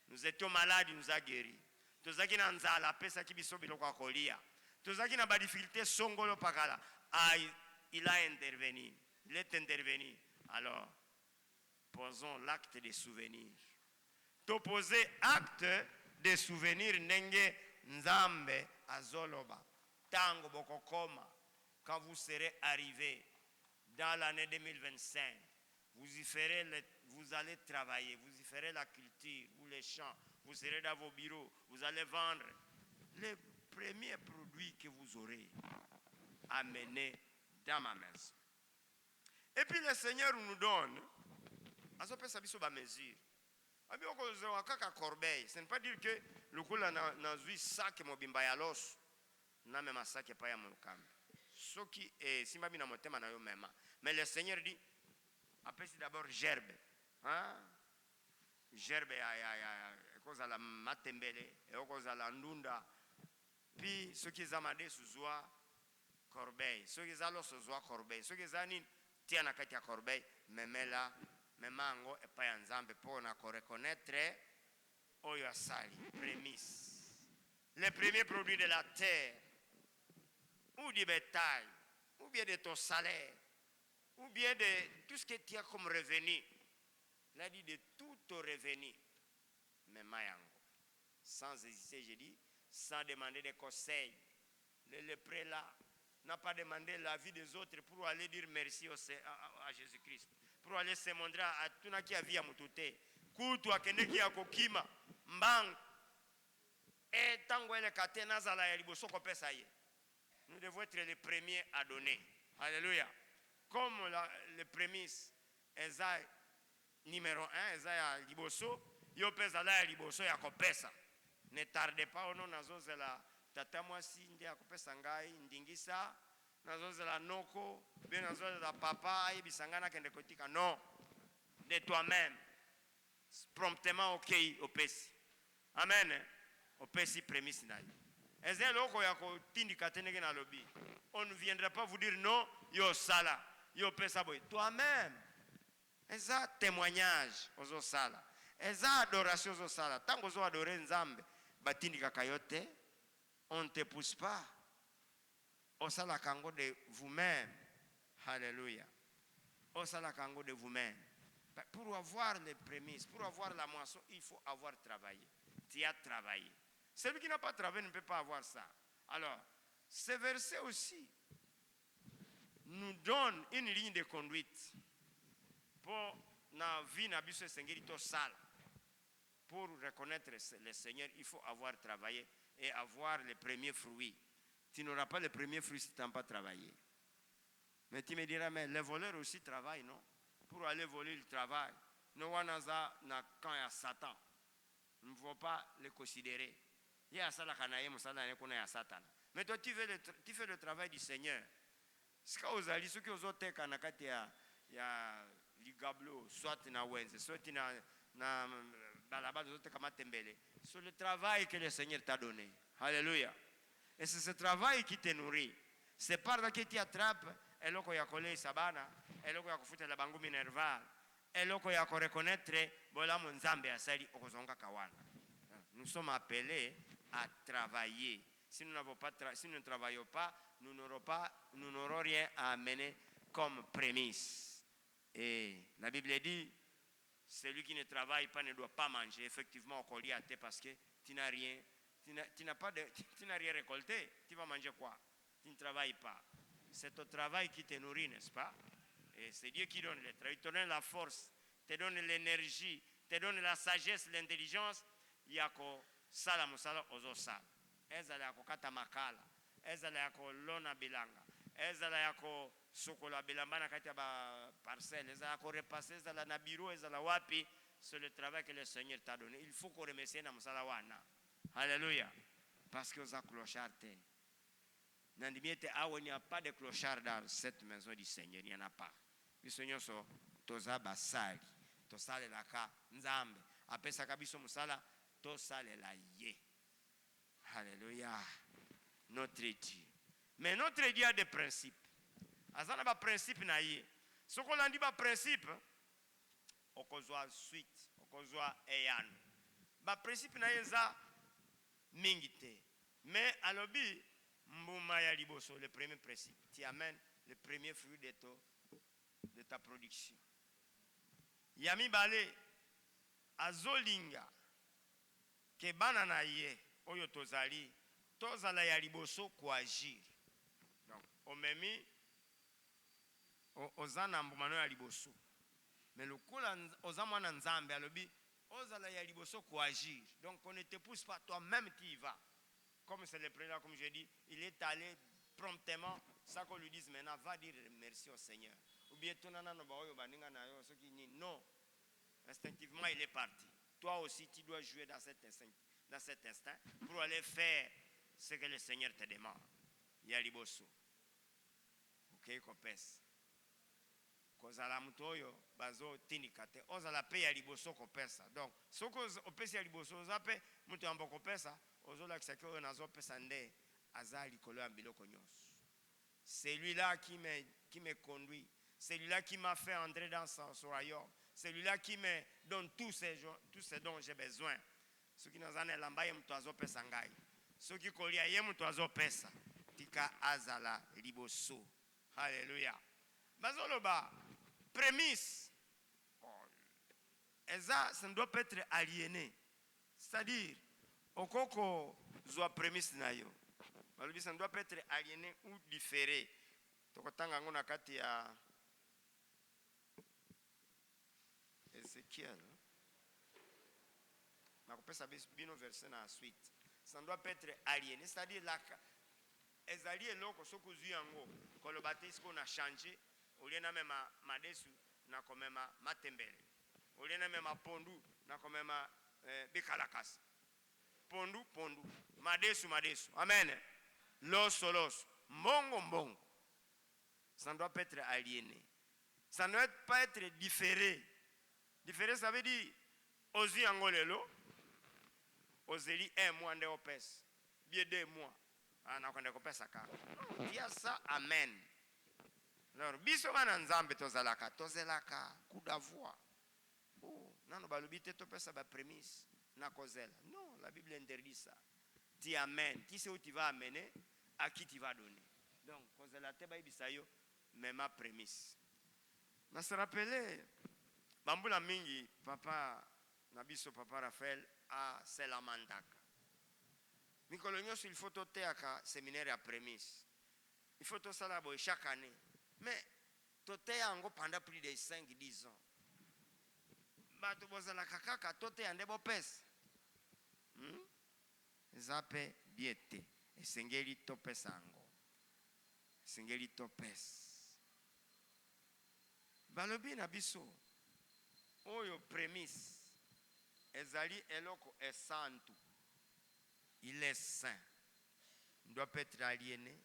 Nous étions malades, il nous a guéris. Tozaki na nzala pesa kibiso biloko kolia. Tozaki na ba difficulté songolo pakala. Ah, il a intervenu. Il est intervenu. Alors, posons l'acte de souvenir. T'opposer acte de souvenir nenge nzambe azoloba. Tango bokokoma. Quand vous serez arrivé dans l'année 2025, vous allez travailler, vous y ferez la culture ou les champs, vous serez dans vos bureaux, vous allez vendre les premiers produits que vous aurez amenés dans ma maison. Et puis le Seigneur nous donne, à ce ça biso ba mesure. Ce n'est pas dire que le coup là n'a vu sac mobimba ya los, na même sac pas ya mokambi. Ce qui est simbabi na motema na yo même. Mais le Seigneur dit appelle d'abord gerbe. Hein? Gerbe ya cause la matembele et cause la ndunda. Puis ceux qui zamade suzwa corbeille, ceux qui zalo suzwa corbeille, ceux qui zani tia na kati ya corbeille memela memango et pa nzambe pour na reconnaître oyo asali prémisse. Les premiers produits de la terre ou du bétail ou bien de ton salaire ou bien de tout ce que tu as comme revenu. Il a dit de tout ton revenu. Mais mayango. Sans hésiter, j'ai dit, sans demander des conseils. Le prélat n'a pas demandé l'avis des autres pour aller dire merci à Jésus-Christ. Pour aller se montrer à tout le qui a vu à Moutoute. Koutou a kende qui a kokima. Mbang. Et tango ele katena zala ya liboso ko pesa ye. Nous devons être les premiers à donner. Alléluia. Comme les prémices, Esaïe numéro 1, Esaïe liboso, yo pesa la liboso ya kopesa. Ne tardez pas ono nazozela tata mwasi ndi akopesa ngai ndingisa, nazozela noko, bien nazozela papa ayebisangana kende kotika. Non. De toi-même. Promptement ok opesi. Amen. Opesi prémisse na yo. On ne viendra pas vous dire non, yo sala, yo pesa boy. Toi-même, eza témoignage ozo sala, eza adoration ozo sala. Tant que ozo adorer nzambe, batindi kakayote, on ne te pousse pas. Osala kango de vous-même. Alléluia. Osala kango de vous-même. Pour avoir les prémices, pour avoir la moisson, il faut avoir travaillé. Tu as travaillé. Celui qui n'a pas travaillé ne peut pas avoir ça. Alors, ce verset aussi nous donne une ligne de conduite pour la vie na biso sengeli to sala. Pour reconnaître le Seigneur, il faut avoir travaillé et avoir les premiers fruits. Tu n'auras pas les premiers fruits si tu n'as pas travaillé. Mais tu me diras, mais les voleurs aussi travaillent, non? Pour aller voler, ils travaillent. No one has na quand il y a Satan. Il ne faut pas le considérer. Mais toi, tu fais le travail du Seigneur. Ce que vous allez, ceux qui ont été ligablo, soit na wenze, soit na balabala zote kama tembele. Sur le travail que le Seigneur t'a donné. Alléluia. Et c'est ce travail qui te nourrit. C'est par là que tu attrapes eloko ya kole sabana, eloko ya kufuta la bangu minerval, eloko ya ko reconnaître bola monzambe asali okozonga kawana. Nous sommes appelés à travailler. Si nous ne travaillons pas, nous n'aurons rien à amener comme prémisse. Et la Bible dit, celui qui ne travaille pas ne doit pas manger. Effectivement, on collie à terre parce que tu n'as rien, tu n'as rien récolté. Tu vas manger quoi? Tu ne travailles pas. C'est ton travail qui te nourrit, n'est-ce pas? Et c'est Dieu qui donne le travail. Il te donne la force, te donne l'énergie, te donne la sagesse, l'intelligence. Yako sala musala ozo sala. Ezala yako kata makala. Ezala yako lona bilanga. Ezala yako sokola bilambana kati ya ba parcelle. Ezala yako repasser, ezala na bureau, ezala wapi. C'est le travail que le Seigneur t'a donné. Il faut qu'on remercie na musala wana. Alléluia. Parce que oza clochard te. Nandimiete awe, il n'y a pas de clochard dans cette maison du Seigneur. Il n'y en a pas. Le Seigneur so toza basali. Tosale laka nzambe. Apesa kabiso musala. Tosalela ye. Alléluia. Notre Dieu. Mais notre Dieu a des principes. Azana ba principe na ye. Ce qu'on a dit ba principe, okozwa suite, okozwa eyano. Ba principe na ye za mingite. Mais alobi mbuma ya liboso, le premier principe. Tu amènes le premier fruit de ta production. Yami bale azolinga ke bana na ye oyo tozali tozala ya liboso kwa agir. Donc omemi ozana mbumano ya liboso. Mais le kola ozamana nzambe alobi ozala ya liboso kwa agir. Donc on ne te pousse pas, toi-même tu y vas. Comme c'est le président, comme je dis, il est allé promptement. Ça qu'on lui dise maintenant, va dire merci au Seigneur. Ou bien non. Instinctivement il est parti. Toi aussi, tu dois jouer dans cet instinct pour aller faire ce que le Seigneur te demande. Yaliboso. Ok, kopes. Kozala mutoyo bazo tinikate. Ozala pe yaliboso kopesa. Donc, soko opesi yaliboso ozape muto ambo kopesa, ozola kisake onazo pesa nde azali kolo ya biloko nyonso. Celui-là qui me conduit, celui-là qui m'a fait entrer dans son royaume. Celui-là qui me donne tous ces dont j'ai besoin. Ceux qui nous en lamba yem toazo pesa ngai. Ceux qui kolia yem toazo pesa. Tika azala liboso. Alléluia. Bazoloba prémisse. Eza ça ne doit pas être aliéné. C'est-à-dire okoko zoa prémisse na yo. Balobi ça ne doit pas être aliéné ou différé. Tokotanga ngona kati ya Ézéchiel. Ça ne doit pas être aliéné. C'est-à-dire, Ezali est loko soko zuyango. Quand le baptême qu'on a changé, au lieu de même madesu, na comme matembele. Au lieu de même pondu, na comme bekalakas. Pondu, madesu. Amen. Loso. Mbongo. Ça ne doit pas être aliéné. Ça ne doit pas être différé. Différé, ça veut dire ozi angolelo, ozeli 1 mois de opes, bien 2 mois, on a konde kopes aka. Dis ça, amen. Alors, biso wana nzambe tozelaka, coup d'avoir. Oh, nano balobi te topesa ba prémisse na kozela. Non, la Bible interdit ça. Dis amen. Qui c'est où tu vas amener, à qui tu vas donner. Donc, kozela te ba ibisayo, même ma prémisse. Na se rappeler Bambula mingi, papa Nabiso, papa Raphaël, a Selamandaka. Mikolonyo, il faut toter à séminaire à prémisse. Il faut tout ça chaque année. Mais toter ango pendant plus de 5-10 ans. Bato bozala kakaka toter ande bopes. Zape biete. Et sengeli topes ango. Sengeli topes. Balobi Nabiso. Oyo prémisse. Ezali eloko est santu. Il est saint. Il ne doit pas être aliéné.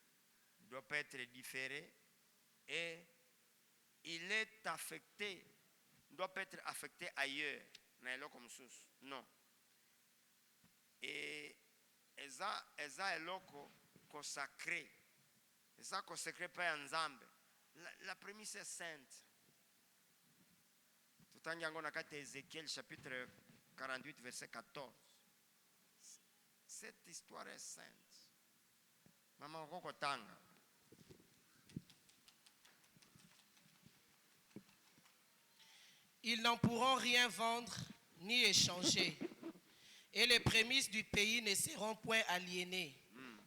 Il ne doit pas être différé. Et il est affecté ne doit pas être affecté ailleurs. Non. Et eza eloko consacré. Eza consacré par Nzambe. La prémisse est sainte. Tout en yango nakati Ézéchiel chapitre 48 verset 14. Cette histoire est sainte. Maman Rokotanga. Ils n'en pourront rien vendre ni échanger. Et les prémices du pays ne seront point aliénées,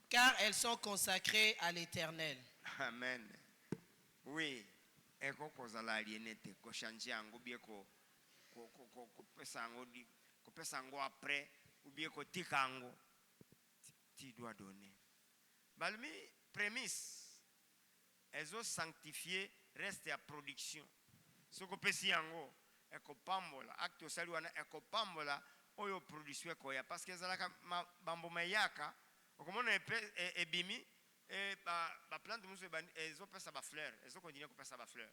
car elles sont consacrées à l'Éternel. Amen. Oui. Eko kozala aliéné te ko changer ango bien ko pesa ango après ou bien ko tika ango. Tu dois donner. Balmi prémisse. Elles ont sanctifié reste à production. Ce que pesi ango eko pambola acte osali wana eko pambola oyo production koya parce que zalaka bambo mayaka okomona ebimi ba plante muso bani ezo pesa ba fleur ezo continuer ko pesa ba fleur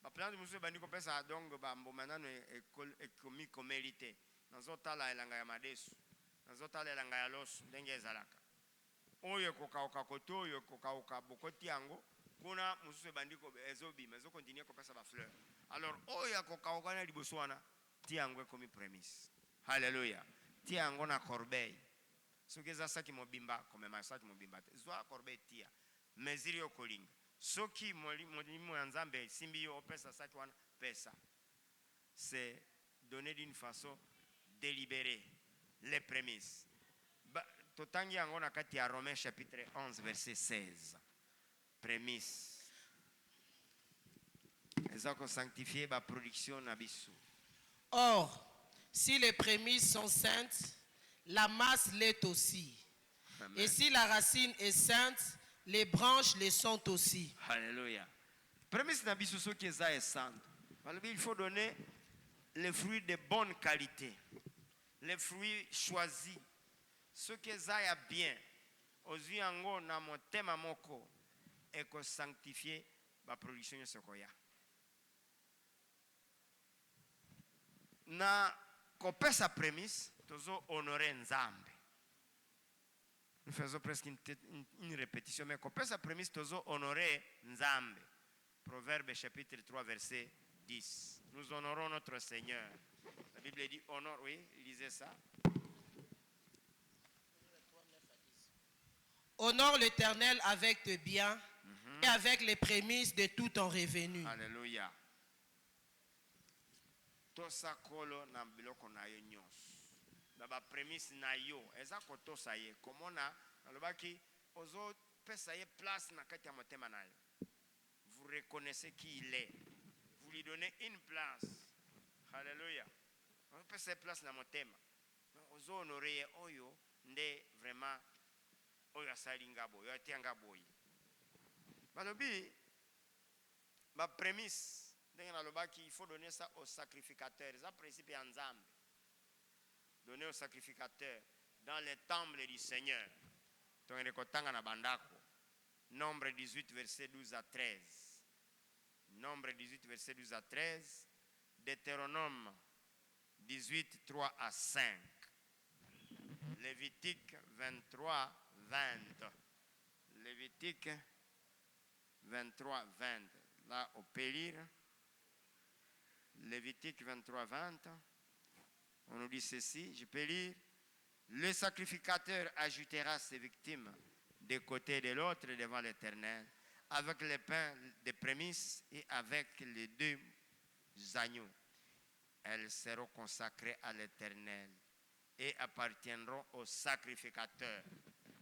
ba plante muso bani ko pesa donc bambo manano ekomi komélité nazo tala elanga ya madesu nazo tala elanga ya loso ndenge ezalaka oyo kokauka koto oyo kokauka bokoti yango kuna muso bandi ko ezo bima ezo continuer ko pesa ba fleur alors oyo kokauka na liboso wana ti yango ekomi prémisse. Alléluia. Tia yango na corbeille. Soki eza saki mobimba komema saki mobimba te zwa corbeille tia mesiri yo kolinga soki molimo ya Nzambe simbi yo opesa saki wana pesa. C'est donné d'une façon délibérée les prémices. Totangi yango na kati ya Romains chapitre 11 verset 16. Prémices eza ko sanctifier ba production na biso. Or, si les prémices sont saintes, la masse l'est aussi. Amen. Et si la racine est sainte, les branches le sont aussi. Alléluia. Prémisse na biso soki eza est sainte. Il faut donner les fruits de bonne qualité. Les fruits choisis. Soki eza ya bien. Ozwi yango na motema moko eko sanctifier ba production nyonso koya. Na kopesa prémisse tozo honorer Nzambe. Nous faisons presque une répétition, mais kopesa prémisse tozo honorer Nzambe. Proverbe chapitre 3 verset 10. Nous honorons notre Seigneur. La Bible dit honore, oui, lisez ça. Honore l'Éternel avec tes biens et avec les prémices de tout ton revenu. Alléluia. Tosa kolo na biloko na yo nyonso. Na ba prémisse na yo, eza ko tosa ye. Komona nalobaki ozo pesa ye place na kati ya motema na yo. Vous reconnaissez qui il est. Vous lui donnez une place. Alléluia. On pesa place na motema. Ozo honorer oyo nde vraiment oyo asalinga boy, oyo atianga boy. Balobi ba prémisse il faut donner ça au sacrificateur. C'est un principe en Nzambe. Donner au sacrificateur dans les temples du Seigneur. Nombre 18, verset 12 à 13. Nombre 18, verset 12 à 13. Deutéronome 18, 3 à 5. Lévitique 23, 20. Lévitique 23, 20. Là, au pélir. Lévitique 23, 20, on nous dit ceci, je peux lire. Le sacrificateur ajoutera ses victimes d'un côté et de l'autre devant l'Éternel, avec les pains de prémices et avec les deux agneaux. Elles seront consacrées à l'Éternel et appartiendront au sacrificateur.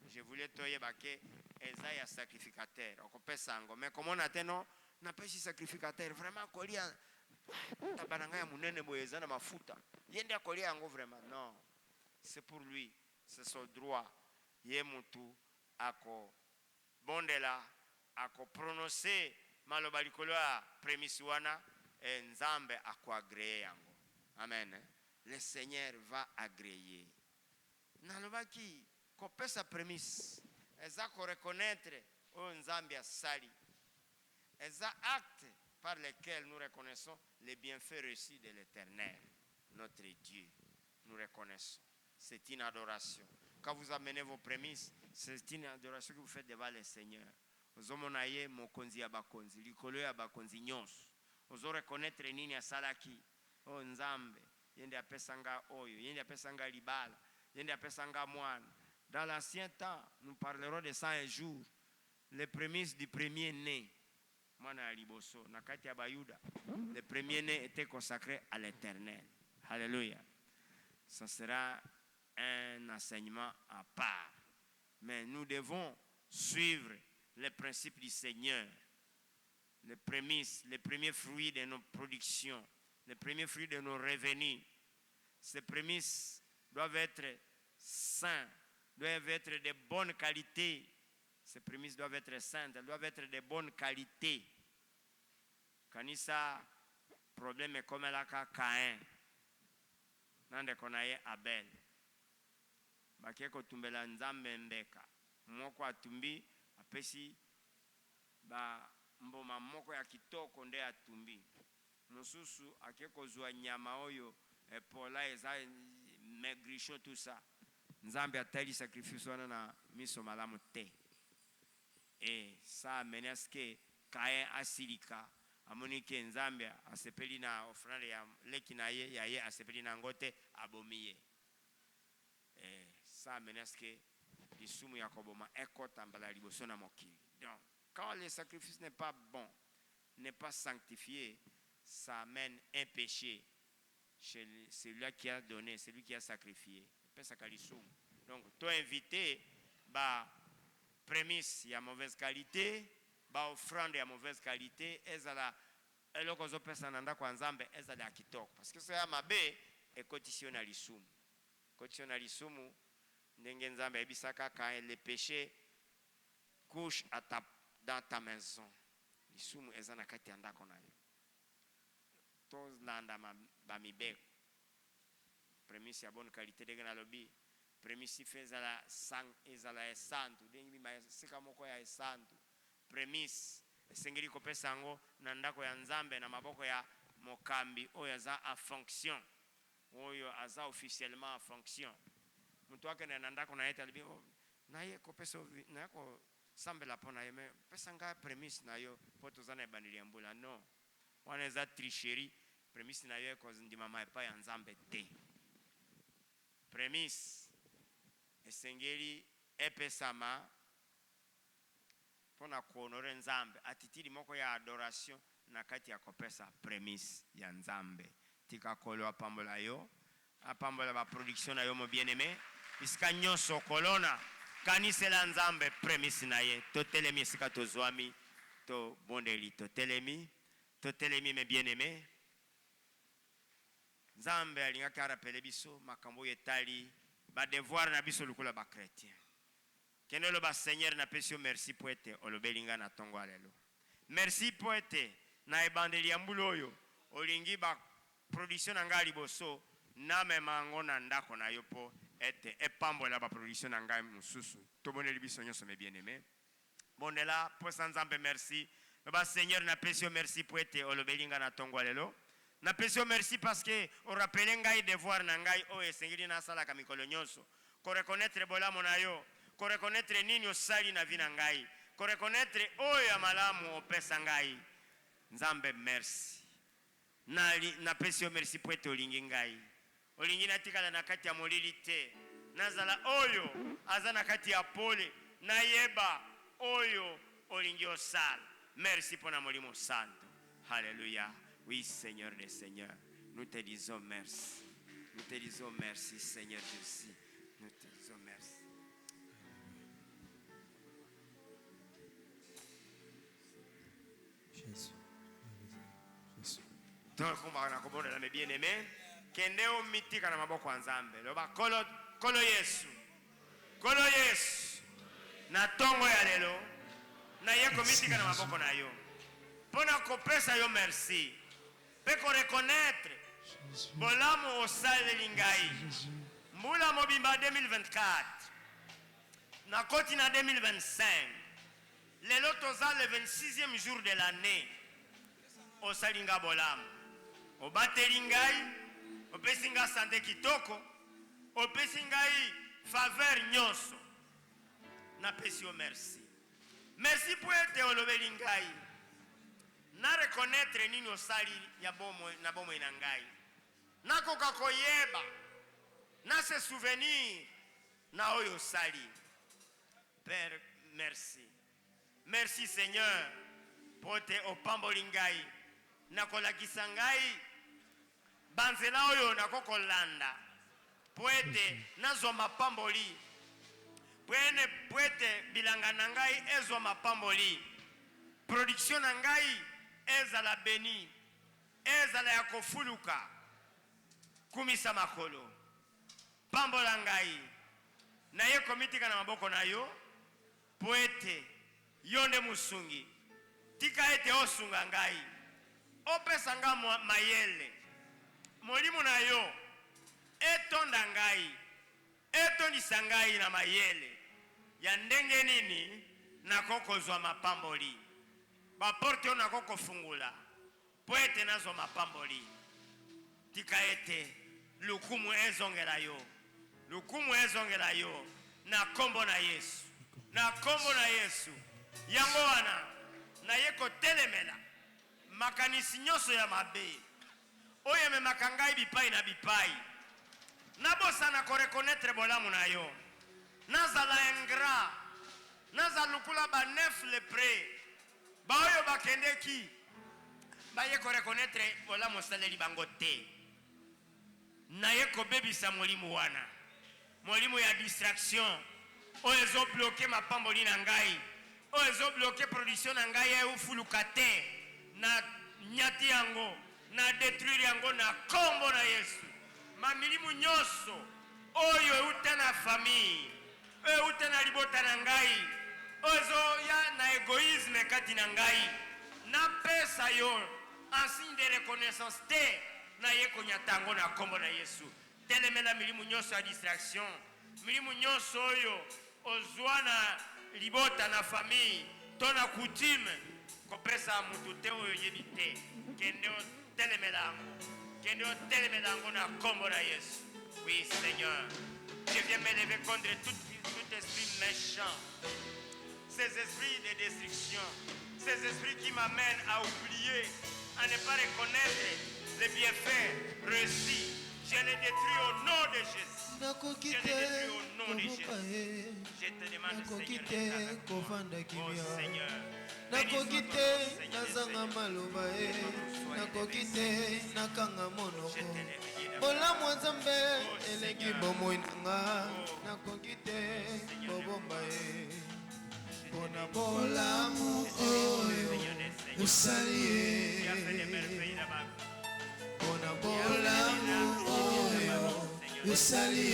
Je voulais te dire que Esaïe sacrificateur. On peut sango, mais comment on attend n'a pas si sacrificateur vraiment colia. Tabananga ya munene boyeza na mafuta yende akolia yango vraiment non, c'est pour lui, c'est son droit. Ye mutu ako bondela ako prononcer maloba likolo ya prémisse wana Nzambe ako agréer yango. Amen. Le Seigneur va agréer. Nalobaki kopesa prémisse eza ko reconnaître o Nzambe asali eza acte par lesquels nous reconnaissons les bienfaits reçus de l'Éternel, notre Dieu. Nous reconnaissons. C'est une adoration. Quand vous amenez vos prémices, c'est une adoration que vous faites devant le Seigneur. Ozomonaye mokonzi ya bakonzi, likolo ya bakonzi nyonso. Ozo reconnaître nini asalaki. Oh Nzambe, yende apesanga oyo, yende apesanga libala, yende apesanga mwana. Dans l'ancien temps, nous parlerons de ça un jour. Les prémices du premier-né. Mwana liboso, nakati ya Bayuda. Le premier-né était consacré à l'Éternel. Alléluia. Ça sera un enseignement à part. Mais nous devons suivre les principes du Seigneur. Les prémices, les premiers fruits de nos productions, les premiers fruits de nos revenus. Ces prémices doivent être saints, doivent être de bonne qualité. Ces prémices doivent être saintes, elles doivent être de bonne qualité. Kanisa, problème est comme la Caïn. Nande konaye Abel. Bakeko tumbela nzambe mbeka. Moko atumbi, apesi ba mboma moko ya kitoko nde atumbi. Mususu akeko zwa nyama oyo epola eza maigrichon tout ça. Nzambe atali sacrifice wana na miso malamu te. Et ça amène à ce que Caïn asilika amoni ke Nzambe asepeli na offrande ya leki na ye ya ye asepeli na ngote abomiye. Et ça amène à ce que lisumu ya koboma ekota mbala liboso na mokili. Donc quand le sacrifice n'est pas bon, n'est pas sanctifié, ça amène un péché chez celui qui a donné, celui qui a sacrifié. Donc, toi invité, bah, prémisse, il y a mauvaise qualité, bah, offrande, il y a mauvaise qualité, et ça la, et là, quand on peut s'en aller, et ça la kitoko. Parce que c'est à ma baie, et conditionnalisum. Conditionnalisum, n'engenzambe, et bisaka, quand les péchés couchent dans ta maison. Lisum, et ça n'a qu'à t'y andako na yo. Tous landa ba mi beko. Prémisse ya bonne qualité de la lobby. Prémisse fait la sang ezala esantu. Dengi ma sika moko ya esantu. Prémisse esengeli kopesa ngo na ndako ya Nzambe na maboko ya mokambi oyo aza a fonction. Oyo aza officiellement en fonction. Mutu wake na ndako na yeta libi na ye kopesa na yako sambela pona ye me pesa nga prémisse na yo poto zana ebandili ya mbula no. Wana eza tricherie. Prémisse na yo ko ndima ma pa ya Nzambe te. Prémisse esengeli epesama pona kuonore Nzambe atitili moko ya adoration na kati ya kopesa prémisse ya Nzambe tika kolo apambola yo apambola ba production na yo mo bien-aimé iska nyonso kolona kanisela Nzambe prémisse na ye totelemi isika tozwami to bondeli totelemi mes bien-aimés. Nzambe alingaki arapele biso makambo etali ba devoir na biso lukula ba chrétien. Kenelo ba Seigneur na pesio merci poete olobelinga na tongo alelo. Merci poete na ebandeli ya mbulu oyo olingi ba production na ngali boso na memango na ndako na yo po ete epambola ba production na ngai mususu. Toboneli biso nyonso mes bien-aimés. Bondela posa Nzambe merci. Ba Seigneur na pesio merci poete olobelinga na tongo alelo. Na pesio merci parce que on rappelle ngai devoir na ngai o esengeli na sala ka mikolo nyonso. Ko reconnaître bolamo na yo, ko reconnaître nini osali na vina ngai, ko reconnaître oyo malamu opesa ngai. Nzambe merci. Na pesio merci poete olingi ngai. Olingi na tikala na kati ya molili te. Nazala oyo azana kati ya pole na yeba oyo olingi osala. Merci pour la molimo santo. Alléluia. Oui, Seigneur des Seigneurs, nous te disons merci. Nous te disons merci, Seigneur Jésus. Nous te disons merci. Jésus. Jésus. Donc, on va reconnaître mes bien-aimés. Kende o mitika na maboko ya Nzambe. Loba kolo Yesu. Kolo Yesu. Na tongo ya lelo. Na yeko mitika na maboko na yo. Pona kopesa yo merci. Peko reconnaître bolamo osale lingai mbula mobimba 2024 na koti na 2025 lelo toza le 26e jour de l'année osalinga bolamu, obateli ngai, opesi ngai sante kitoko, opesi ngai faveur nyonso. Napesi yo merci. Merci pour ete olobeli ngai. Na reconnaître nini osali ya bomoi na bomoi na ngai. Nakoka koyeba, na se souvenir na oyo osali. Père, merci. Merci Seigneur pour te opamboli ngai. Nakolakisa ngai banzela oyo nakokolanda. Po ete nazwa mapamboli. Po ete bilanga na ngai ezwa mapamboli. Production na ngai ezala beni. Ezala ya kofuluka. Kumisa makolo. Pambola ngai. Na ye komitika na maboko na yo. Po ete yonde musungi. Tika ete osunga ngai. Opesa nga mayele. Molimo na yo. Etonda ngai. Etondisa ngai na mayele. Ya ndenge nini nakokozwa mapamboli. Baporte yo nakokofungula. Po ete nazwa mapamboli. Tika ete lukumu ezongela yo. Lukumu ezongela yo. Na kombo na Yesu. Na kombo na Yesu. Yango wana na yeko telemela. Makanisi nyonso ya mabe. Oye me makangai bipai na bipai. Nabosa na korekonetre bolamu na yo. Nazala ingrat. Nazala lukula ba neuf lepre. Ba oyo bakendeki. Ba ye korekonetre bolamu saleri bango te. Na ye kobebisa molimu wana. Molimu ya distraction. Oyo ezo bloqué ma pamboli na ngai. Oyo ezo bloqué production na ngai ya ufuluka te. Na nyati yango. Na détruire yango na kombo na Yesu. Mamilimu nyoso. Oyo utana famille. Oyo utana libota na ngai. Oyo ya na égoïsme kati na ngai. Na pesa yo. En signe de reconnaissance te. Na yeko nyatango na kombo na Yesu. Telemela milimu nyoso ya distraction. Milimu nyoso oyo. Ozwana libota na famille. Tona coutume. Kopesa mutu te oyo yebite. Kende o telemelango. Kende o telemelango na kombo na Yesu. Oui Seigneur. Je viens m'élever contre tout esprit méchant. Ces esprits de destruction. Ces esprits qui m'amènent à oublier. À ne pas reconnaître les bienfaits reçus. Je les détruis au nom de Jésus. Je les détruis au nom de Jésus. Je te demande Seigneur. Oh Seigneur. Nakokite nazanga maloba nakokite nakanga monoko bolamu nzambe elengi bomoi nanga nakokite bobomba pona bolamu oyo usali pona bolamu oyo usali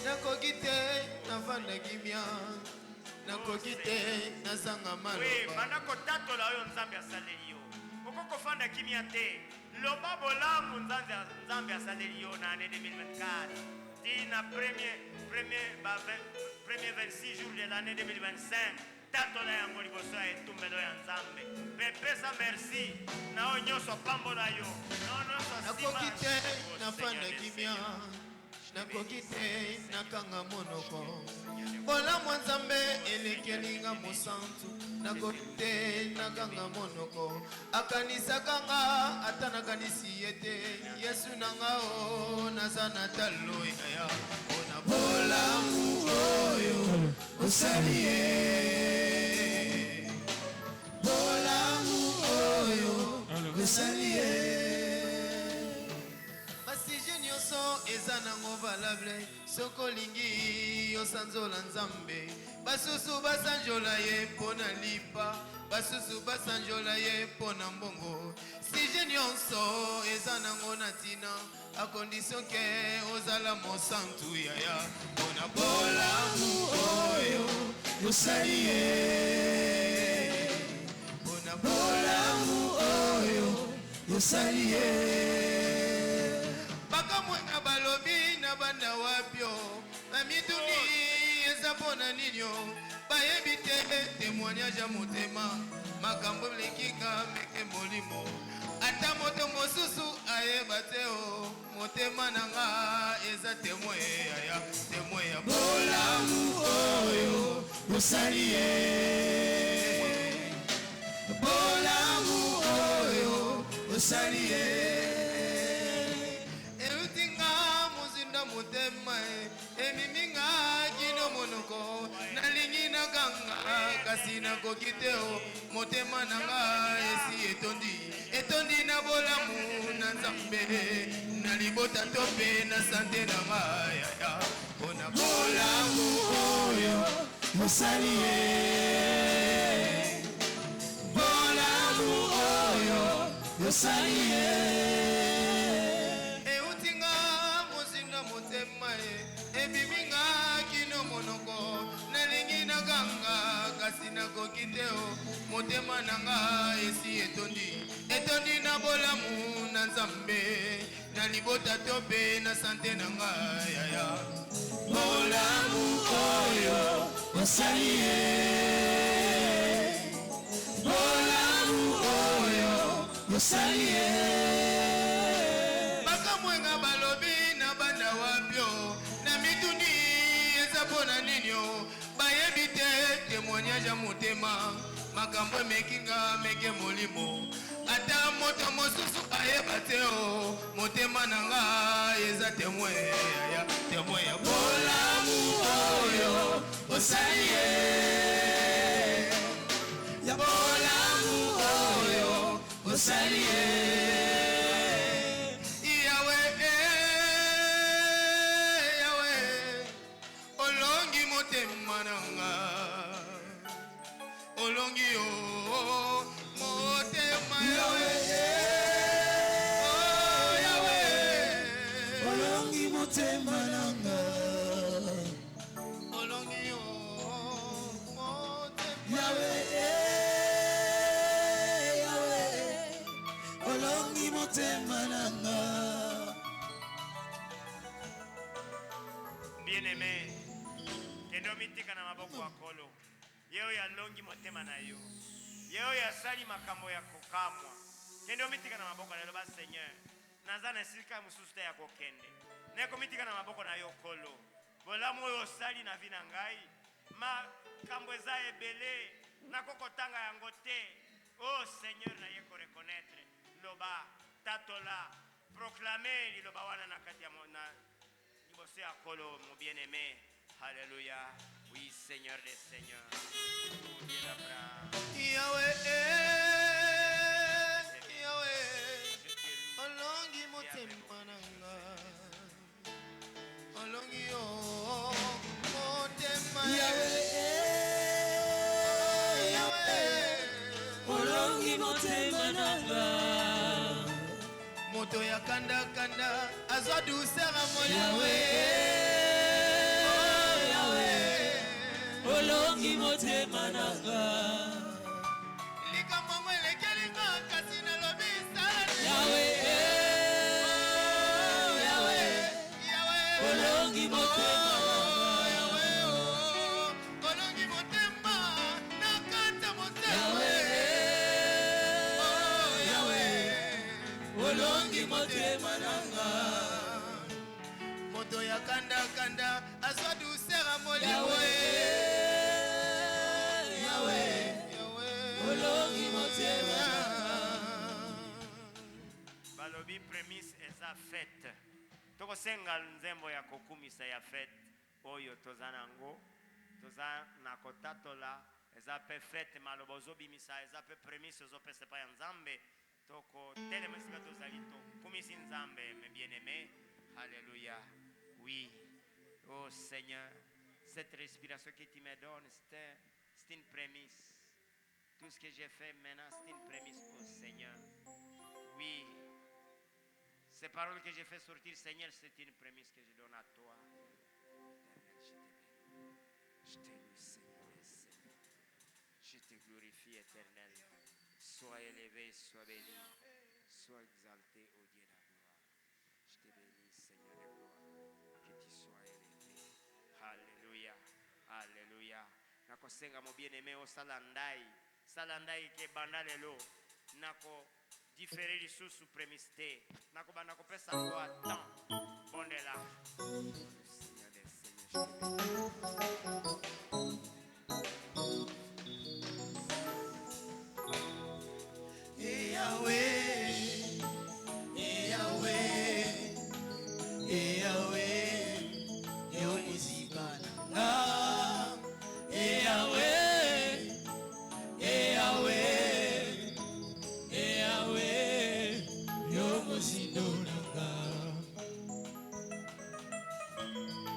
nakokite navanda kimia nakokite nazanga maloba. Oui, manako tato la yo nzambe asaleli yo. Okoko fanda kimia te. Loba bolamu nzambe asaleli yo na année 2024. Tina premier 26 jours de l'année 2025. Tato la yango liboso ya etumbelo ya nzambe. Pepesa merci na o nyoso pambola yo. Non so nakokite nafanda kimia. Nakokite nakanga monoko bolamu nzambe elekelinga mosantu nakokite nakanga monoko akanisaka nga ata nakanisi ete Yesu nanga o naza na talo ya bona bolamu oyo osali bolamu oyo osali eza nango valable soko lingi yosanzola nzambe basusu basanjola ye pona lipa basusu basanjola ye pona mbongo sije nyonso eza nango na tina a condition ke ozala mosantu yaya pona bolamu oyo osali ye pona bolamu oyo osali ye balobi na banda wapyo amituni eza mpona nini o bayebi te témoignage ya motema makambo lekinga meke molimo ata moto mosusu ayeba te o motema na nga eza témoin ya témoin ya bolamu oyo osali ye bolamu oyo osali ye eutinga mozinda motema emiminga kino monoko nalingi nakanga kasi nakoki te o motema na nga esi etondi na bolamu na nzambe na libota to mpe na sante na nga yaya mpona bolamu oyo osali ye bolamu oyo osali ye eutinga mozinda motema ebiminga kino monoko nalingi nakanga kasi nakoki te o motema na nga esi etondi na bolamu na nzambe na libota to mpe na sante na nga yaya bolamu oyo osali ye bolamu oyo osali ye bakamwenga balobi na banda wapio na mituni eza mpona nini o bayebi te témoignage ya motema makambo emekinga meke molimo ata moto mosusu ayeba te o motema na nga eza témoin ya bolamu oyo osali ye ya bolamu oyo osali ye yawe yawe olongi motema na nga olongi yo motema yawe yawe olongi motema na nga olongi yo motema yawe yawe olongi motema na nga bien-aimé kendo mitika na maboko ya kolo yeo ya longi motema na yo yeo ya sali makambo ya kokamwa kendo mitika na maboko na loba Seigneur naza na sika mususu te ya kokende neko mitika na maboko na yo kolo bolamu oyo osali na vi na ngai makambo eza ebele nakokotanga yango te oh Seigneur na ye ko reconnaître loba tatola proclamer liloba wana na kati ya liboso ya kolo mon bien-aimé. Alléluia. Oui, Seigneur des Seigneurs. Dieu d'Abraham. Yahweh, Yahweh, olongi motema na nga, olongi yo motema Yahweh, Yahweh, olongi motema na nga, moto ya kanda kanda azwa douceur a mon Yahweh. Olongi motema na nga likambo mwelekeli nga kasi nalobi salani Yahweh Yahweh Yahweh olongi motema na nga Yahweh olongi motema na kata motema Yahweh olongi motema na nga moto ya kanda kanda azwa douceur a mon Yahweh balobi prémisse eza fête tokosenga nzembo ya kokumisa ya fête oyo toza nango toza na kotatola eza pe fête maloba ozobimisa eza pe prémisse ozopesa epai ya nzambe tokotelema esika tozali tokumisi nzambe mes bien-aimés. Alléluia. Oui, oh Seigneur, cette respiration que tu me donnes c'est une prémisse. Tout ce que j'ai fait maintenant, c'est une prémisse au Seigneur. Oui, ces paroles que j'ai fait sortir, Seigneur, c'est une prémisse que je donne à toi. Je te loue, Seigneur, Seigneur. Je te glorifie, Éternel. Sois élevé, sois béni, sois exalté, ô Dieu de la gloire. Je te bénis, Seigneur de gloire, que tu sois élevé. Alléluia. nakosenga mo bien-aimé osala ndai ke banda lelo nako différer lisusu prémisse nako banda kopesa ko temps bondela Seigneur des Seigneurs.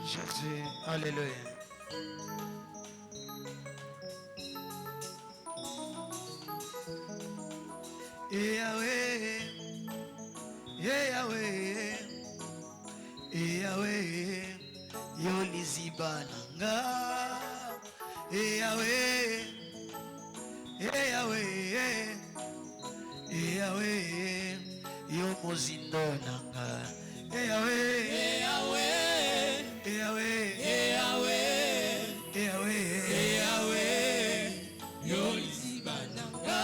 Jésus, alléluia. Yahweh, Yahweh, Yahweh, Yolizibananga. Yahweh, Yahweh, Yahweh, Yomozindonanga. Yahweh, Yahweh, Yahweh, Yahweh, Yahweh, Yahweh, Yolizibananga.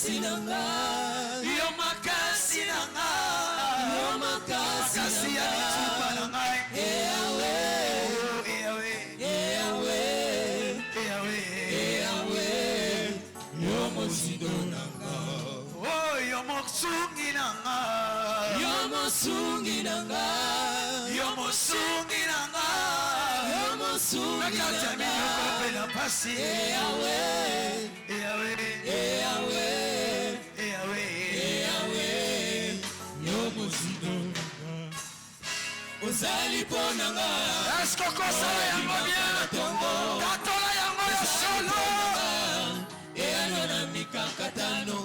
Sinanga, yo makasi nanga, yo makasi ya mitumba nanga. Yahweh, Yahweh, Yahweh, Yahweh, yo mozindo nanga. Oh, yo mosungi nanga, yo mosungi nanga, yo mosungi nanga, yo mosungi nanga. Nakatami yo pasi. Yahweh, Yahweh, Yahweh, Yahweh, Yahweh, yo mozindo nanga. Ozali ponanga. Esko kosala yango bien. Katola yango yo solo. Eyano na mikakatano.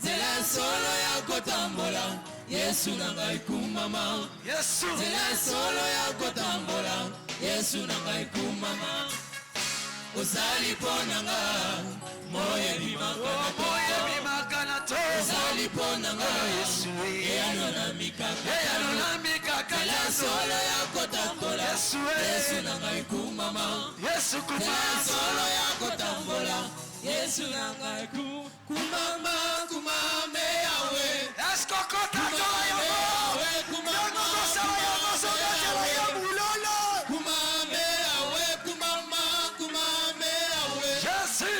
Zela solo ya kotambola. Yesu nanga ikumama. Yesu. Zela solo ya kotambola. Yesu nanga ikumama. Ozali ponanga. Moye bimakana to. Ozali ponanga. Yesu. Eyano na mikakatano. Zela solo ya kotambola. Yesu nanga ikumama. Yesu kumama. Solo ya kotambola. Yesu nanga ikumama. Kumame yawe. Esko kotambola yawe. Kumama. Kumame yawe. Kumame yawe. Kumama. Kumame yawe. Yesu.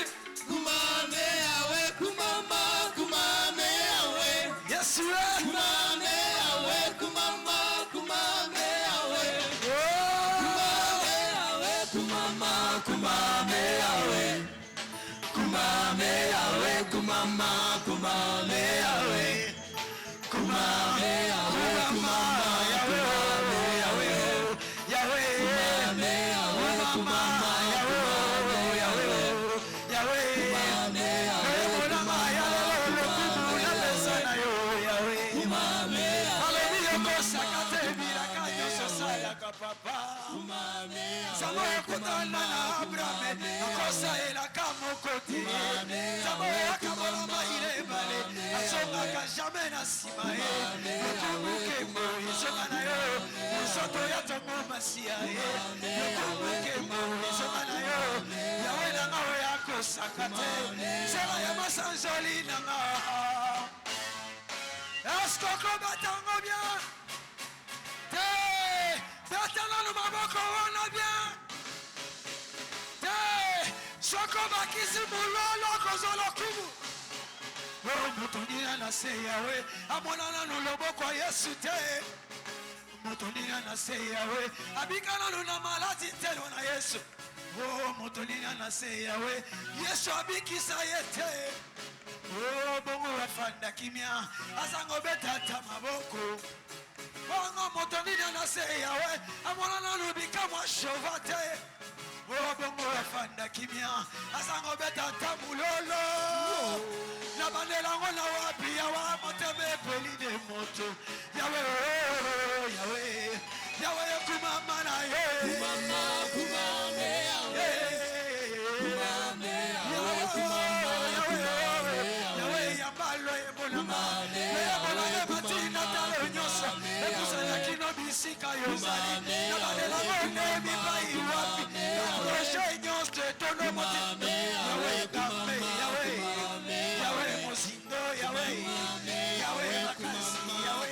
Kumame yawe. Kumama. Kumame yawe. Yesu. Kumame yawe. Kumama. Kumame yawe. Kumame yawe. Kumama. Kumame yawe. Kumame yawe. Kumama. Kumame yawe. Kumame yawe. Kumama. Kumame yawe. Yahweh. Kumame yawe. Kumama. Kumame yawe. Yahweh. Kumame yawe. Kumama yawe. Yahweh. Kumame yawe. Hallelujah. Kosakate biraka yososa yakapapa. Kumame yawe. Samo yakutana na Abraham. Kosa ela kamokoti. Samo yakabola maile bale. Asonga jamais na simae. Yokumbuke mo isonga na yo. Musoto ya tongo masia ye. Yokumbuke mo isonga na yo. Yawe na ngawe yako sakate. Sela ya masanjoli na nga. Esko ko batango bien. Te. Batana no maboko wana bien. Te. Soko bakizi mulolo kozolo kumu. Oh, mutonira na se yawe. Amonana no loboko Yesu te. Mutonira na se yawe. Abikana no na malati telo na Yesu. Oh, mutonira na se yawe. Yesu abikisa yete. Oh, bongo wafanda kimya. Azango betata maboko. bongo moto nini anase yawe amona nalubika mwa shova te bongo afanda kimia asango beta tamulolo na bandelango na wapi yawa moteme peline moto yawe yawe yawe kumama na ye kumame yawe kumame yawe kumama yawe yambalo ebonama ebonama matina talo nyosa ekusana kino bisika yosali na bandelango ne bipai wapi proche nyose tono moto yawe kame yawe yawe mosindo yawe yawe makasi yawe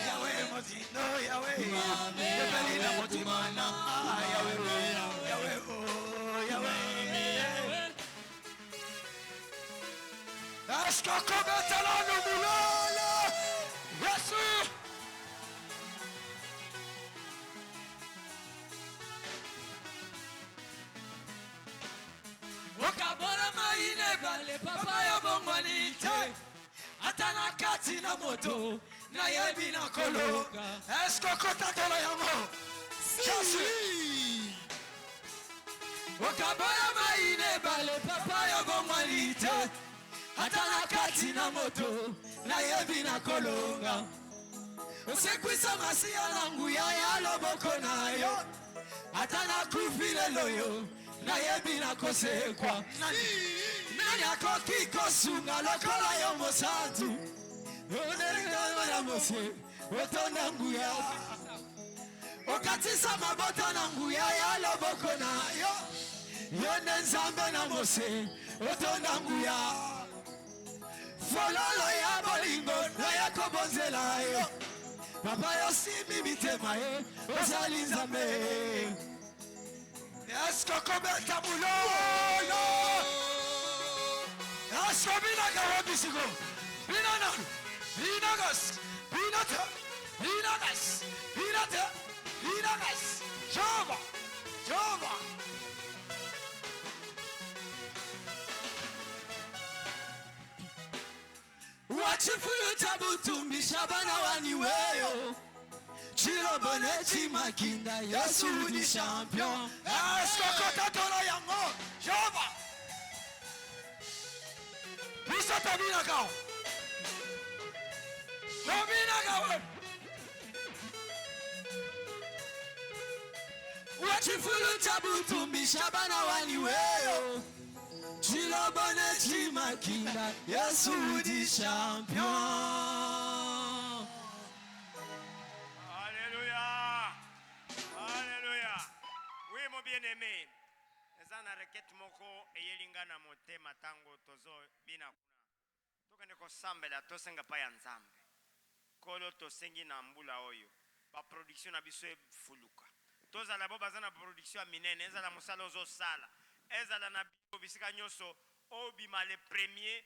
yawe mosindo yawe yebelina motimana yawe yawe yawe Asko kobetala no mulala Yesu Wakabora maine bale papa ya bongwanite Atana kati na moto na yebi na koloka Esko kota tolo yango Yesu Wakabora maine bale papa ya bongwanite Atana kati na moto na yebi na kolonga Usekwisa masia langu ya loboko nayo Atana kufile loyo na yebi na kosekwa Nani ako kiko sunga lokola yo mosatu Onerega na mose Otonda nguya Okatisa mabota na nguya ya loboko nayo Yone nzambe na mose Otonda nguya Fololo ya bolingo na ya kobonzela yo Papa yo simi mitema ye Ozali nzambe Esko kobeta mulolo Esko binaga wabisigo Binana Binagas Binata Binagas Binata Binagas Jova Jova Wachifulu tabutumbisha bana waniweyo Chiro boneti makinda Yesu ni champion Esko kota tolo yango Jova Bisa tabina kao Tabina kao Wachifulu tabutumbisha bana waniweyo Chilo boneti makinda Yesu di champion Alléluia. Alléluia. Oui mon bien-aimé. Ezana requête moko eyelingana motema tango tozo bina kuna. Tokende ko sambela tosenga pa ya nzambe. Kolo tosengi na mbula oyo. Ba production na biso fuluka. Tozala bo bazana production minene ezala musala ozo sala. Ezala na bisika nyoso obima le premier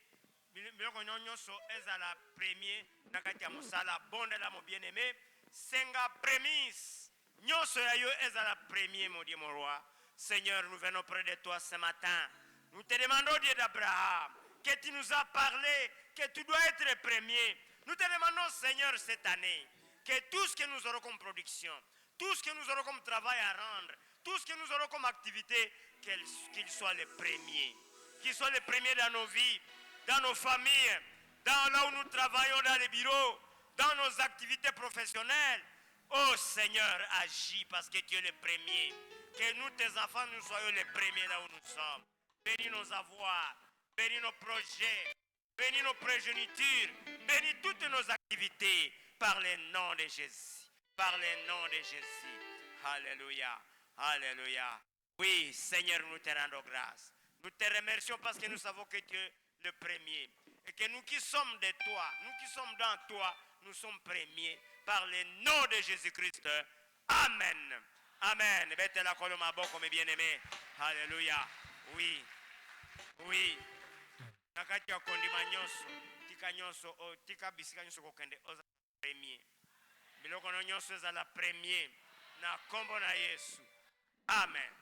biloko nyonso ezala premier na kati ya musala bondela mo bien-aimé senga prémisse nyoso ya yo ezala premier mon Dieu mon roi. Seigneur, nous venons près de toi ce matin. Nous te demandons, Dieu d'Abraham, que tu nous as parlé, que tu dois être premier. Nous te demandons, Seigneur, cette année, que tout ce que nous aurons comme production, tout ce que nous aurons comme travail à rendre, tout ce que nous aurons comme activité, qu'il soit le premier. Qu'il soit le premier dans nos vies, dans nos familles, dans là où nous travaillons, dans les bureaux, dans nos activités professionnelles. Oh Seigneur, agis parce que tu es le premier. Que nous, tes enfants, nous soyons les premiers là où nous sommes. Bénis nos avoirs, bénis nos projets, bénis nos progénitures, bénis toutes nos activités par le nom de Jésus. Par le nom de Jésus. Alléluia. Alléluia. Oui, Seigneur, nous te rendons grâce. Nous te remercions parce que nous savons que tu es le premier. Et que nous qui sommes de toi, nous qui sommes dans toi, nous sommes premiers par le nom de Jésus-Christ. Amen. Amen. Bête la colombe boko mes bien-aimés. Alléluia. Oui. Oui. Nakati ya kondima nyonso, tika nyonso, tika bisika nyonso kokende oza premier. Biloko nyonso za la premier na kombo na Yesu. Amen.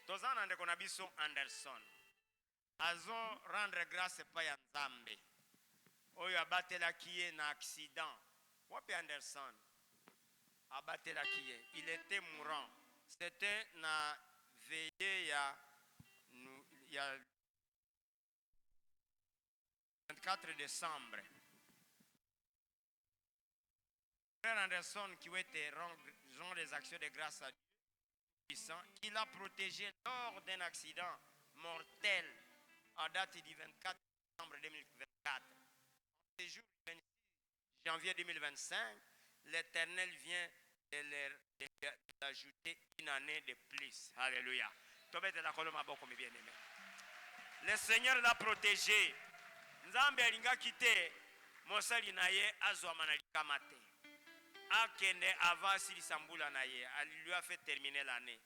Tozana ndeko na biso Anderson. Azo rendre grâce pa ya Nzambe. Oyo abatela kiye na accident. Wapi Anderson abatelaki ye. Il était mourant. C'était na veillée il y a 24 décembre. Frère Anderson qui était rend les actions de grâce à Dieu puissant, qui l'a protégé lors d'un accident mortel en date du 24 décembre 2024. En ce jour 26 janvier 2025, l'Éternel vient de l'ajouter une année de plus. Alléluia. Le Seigneur l'a protégé. Nzambe alinga kite mosali na ye azwama na likama te. Akende avant silisambula na ye, lui a fait terminer l'année.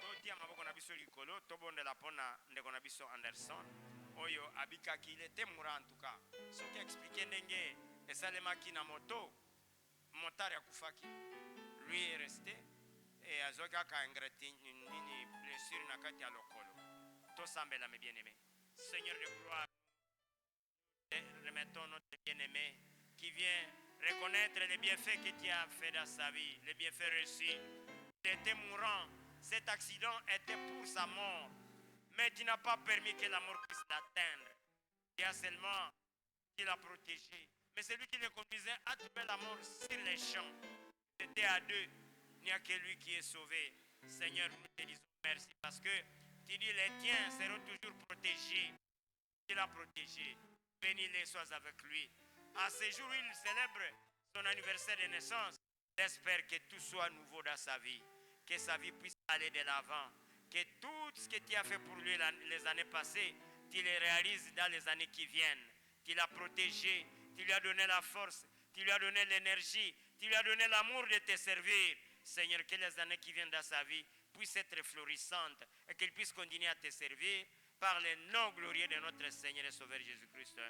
Totia maboko na biso likolo, tobondela pona ndeko na biso Anderson. Oyo abikaki, il était mourant en tout cas. Ce qui expliquait ndenge esalemaki na moto, motari akufaki. Lui est resté et azoka ka ingrati nini blessure na kati ya lokolo. Tosambela mes bien-aimés. Seigneur de gloire, remettons notre bien-aimé qui vient reconnaître les bienfaits que tu as fait dans sa vie, les bienfaits réussis. Il était mourant, cet accident était pour sa mort, mais tu n'as pas permis que la mort puisse l'atteindre. Il y a seulement qui l'a protégé, mais celui qui le conduisait a trouvé la mort sur les champs. C'était à deux, il n'y a que lui qui est sauvé. Seigneur, nous te disons merci parce que tu dis les tiens seront toujours protégés. Il l'a protégé. Bénis-les, sois avec lui. À ce jour où il célèbre son anniversaire de naissance, j'espère que tout soit nouveau dans sa vie, que sa vie puisse aller de l'avant, que tout ce que tu as fait pour lui les années passées, tu le réalises dans les années qui viennent. Tu l'as protégé, tu lui as donné la force, tu lui as donné l'énergie, tu lui as donné l'amour de te servir. Seigneur, que les années qui viennent dans sa vie puissent être florissantes et qu'il puisse continuer à te servir par le nom glorieux de notre Seigneur et Sauveur Jésus-Christ.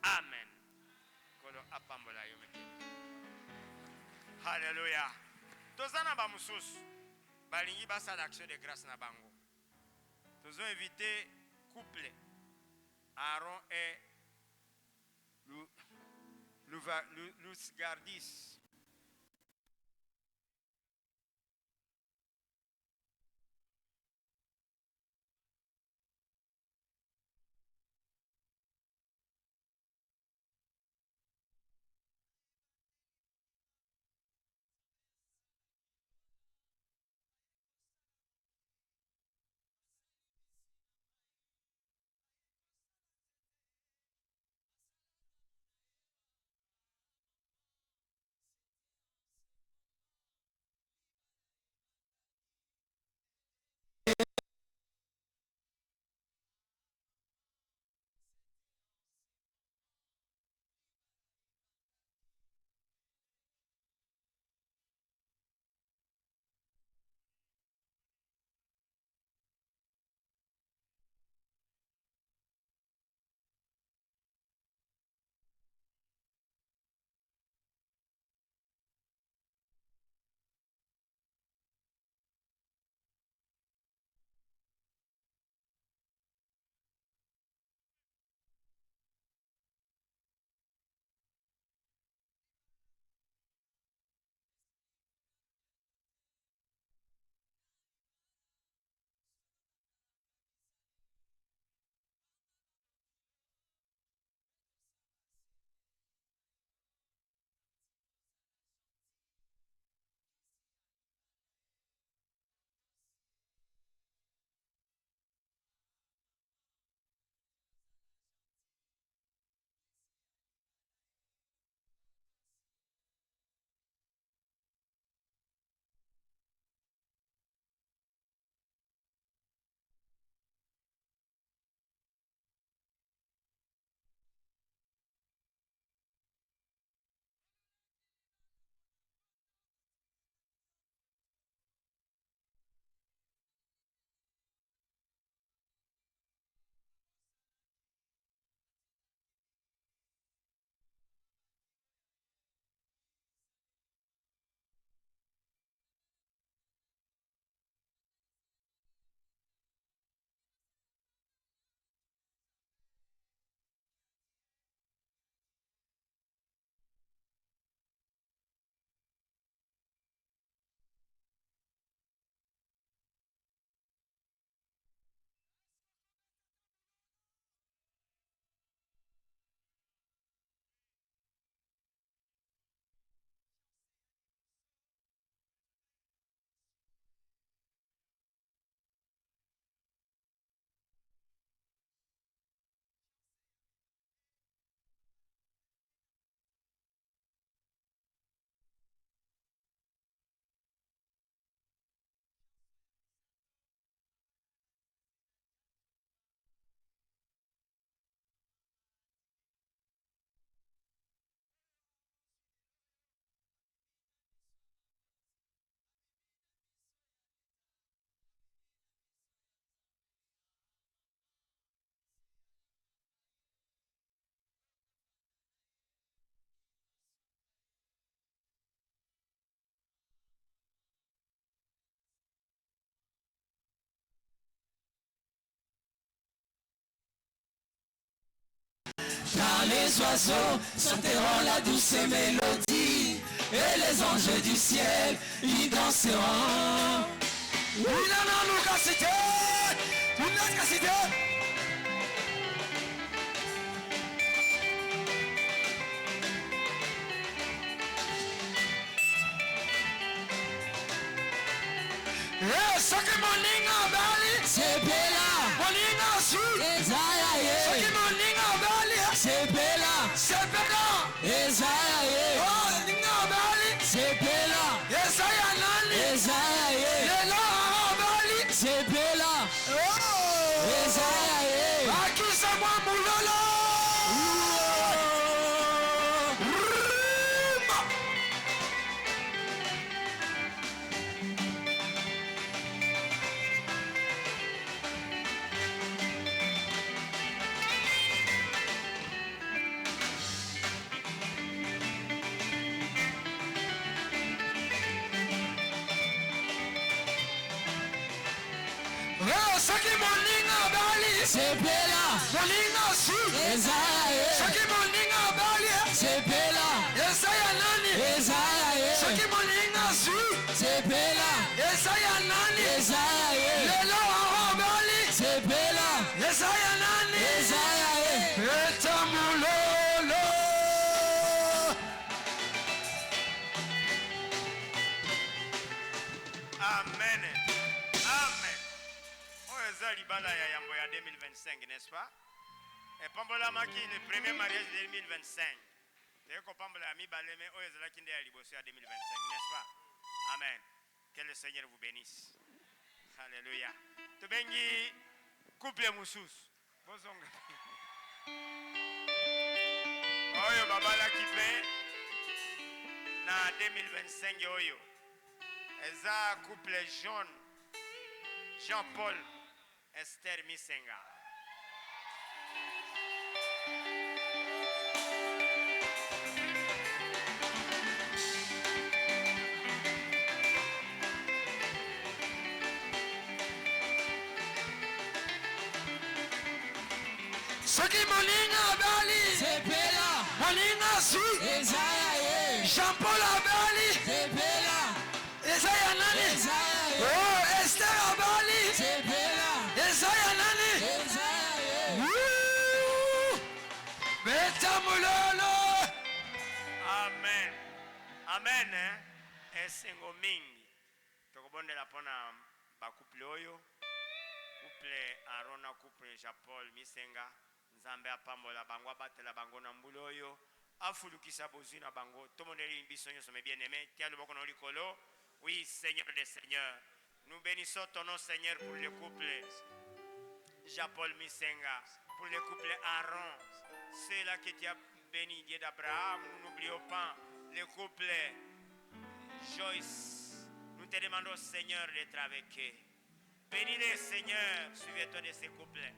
Amen. Alléluia. Tozana ba mususu balingi basa l'action de grâce na bango. Tozo invité couple Aaron et Luz Gardis. les oiseaux chanteront la douce mélodie, et les anges du ciel y danseront. Soki moninga bali Sepela, moninga su Ezaya soki ye, moninga bali Sepela, sepeka Ezaya ye, oh ninga bali Sepela, Yesaya nani Ezaya ye, lelo bali Sepela, oh Ezaya ye. akisa mwa mulolo soki moninga bali Sepela, moninga su Ezaya ye, soki moninga bali Sepela, Yesaya nani Ezaya ye, soki moninga su Sepela, Yesaya nani Ezaya ye, lelo bali Sepela, Yesaya nani Ezaya ye. eta mulolo Amen. Amen. Oh, eza libala ya yambo ya 2025, n'est-ce pas? Et pambola maki le premier mariage de 2025. Teko kopambola ya mibale mais oh ezala kinde ya liboso ya 2025, n'est-ce pas? Amen. Que le Seigneur vous bénisse. Alléluia. Tubengi couple mususu. Bozonga. Oyo babala kipe na 2025 oyo. Eza couple Jean-Paul Esther Misenga. soki moninga bali Sepela, moninga su Ezaya ye, Jean-Paul abali Sepela, Yesaya nani Ezaya ye, oh Esther abali Sepela, Yesaya nani Ezaya ye. Woo! beta mulolo Amen. Amen. Esengo mingi. Tokobondela pona ba couple oyo. Couple Arona couple Jean-Paul Misenga. Nzambe apambola bango abatela bango na mbula oyo. Afulukisa bozwi na bango. Tomoneli biso nyonso mes bien-aimés. Tia loboko na likolo. Oui, Seigneur des Seigneurs. Nous bénissons ton nom, Seigneur, pour le couple Jean-Paul Misenga, pour le couple Aaron. C'est là que tu as béni, Dieu d'Abraham. Nous n'oublions pas le couple Joyce. Nous te demandons, Seigneur, d'être avec eux. Bénis-les, Seigneur, souviens-toi de ces couples.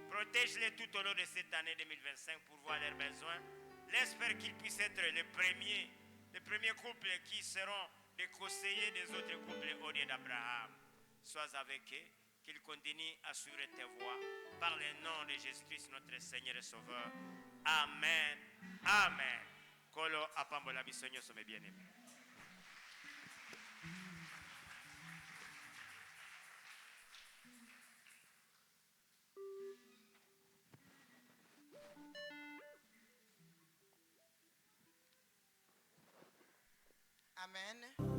Protège-les tout au long de cette année 2025 pour voir leurs besoins. J'espère qu'ils puissent être les premiers couples qui seront les conseillers des autres couples au lieu d'Abraham. Sois avec eux, qu'ils continuent à suivre tes voies. Par le nom de Jésus-Christ, notre Seigneur et Sauveur. Amen. Amen. Kolo apambola bisonyo some bien-aimés. Amen.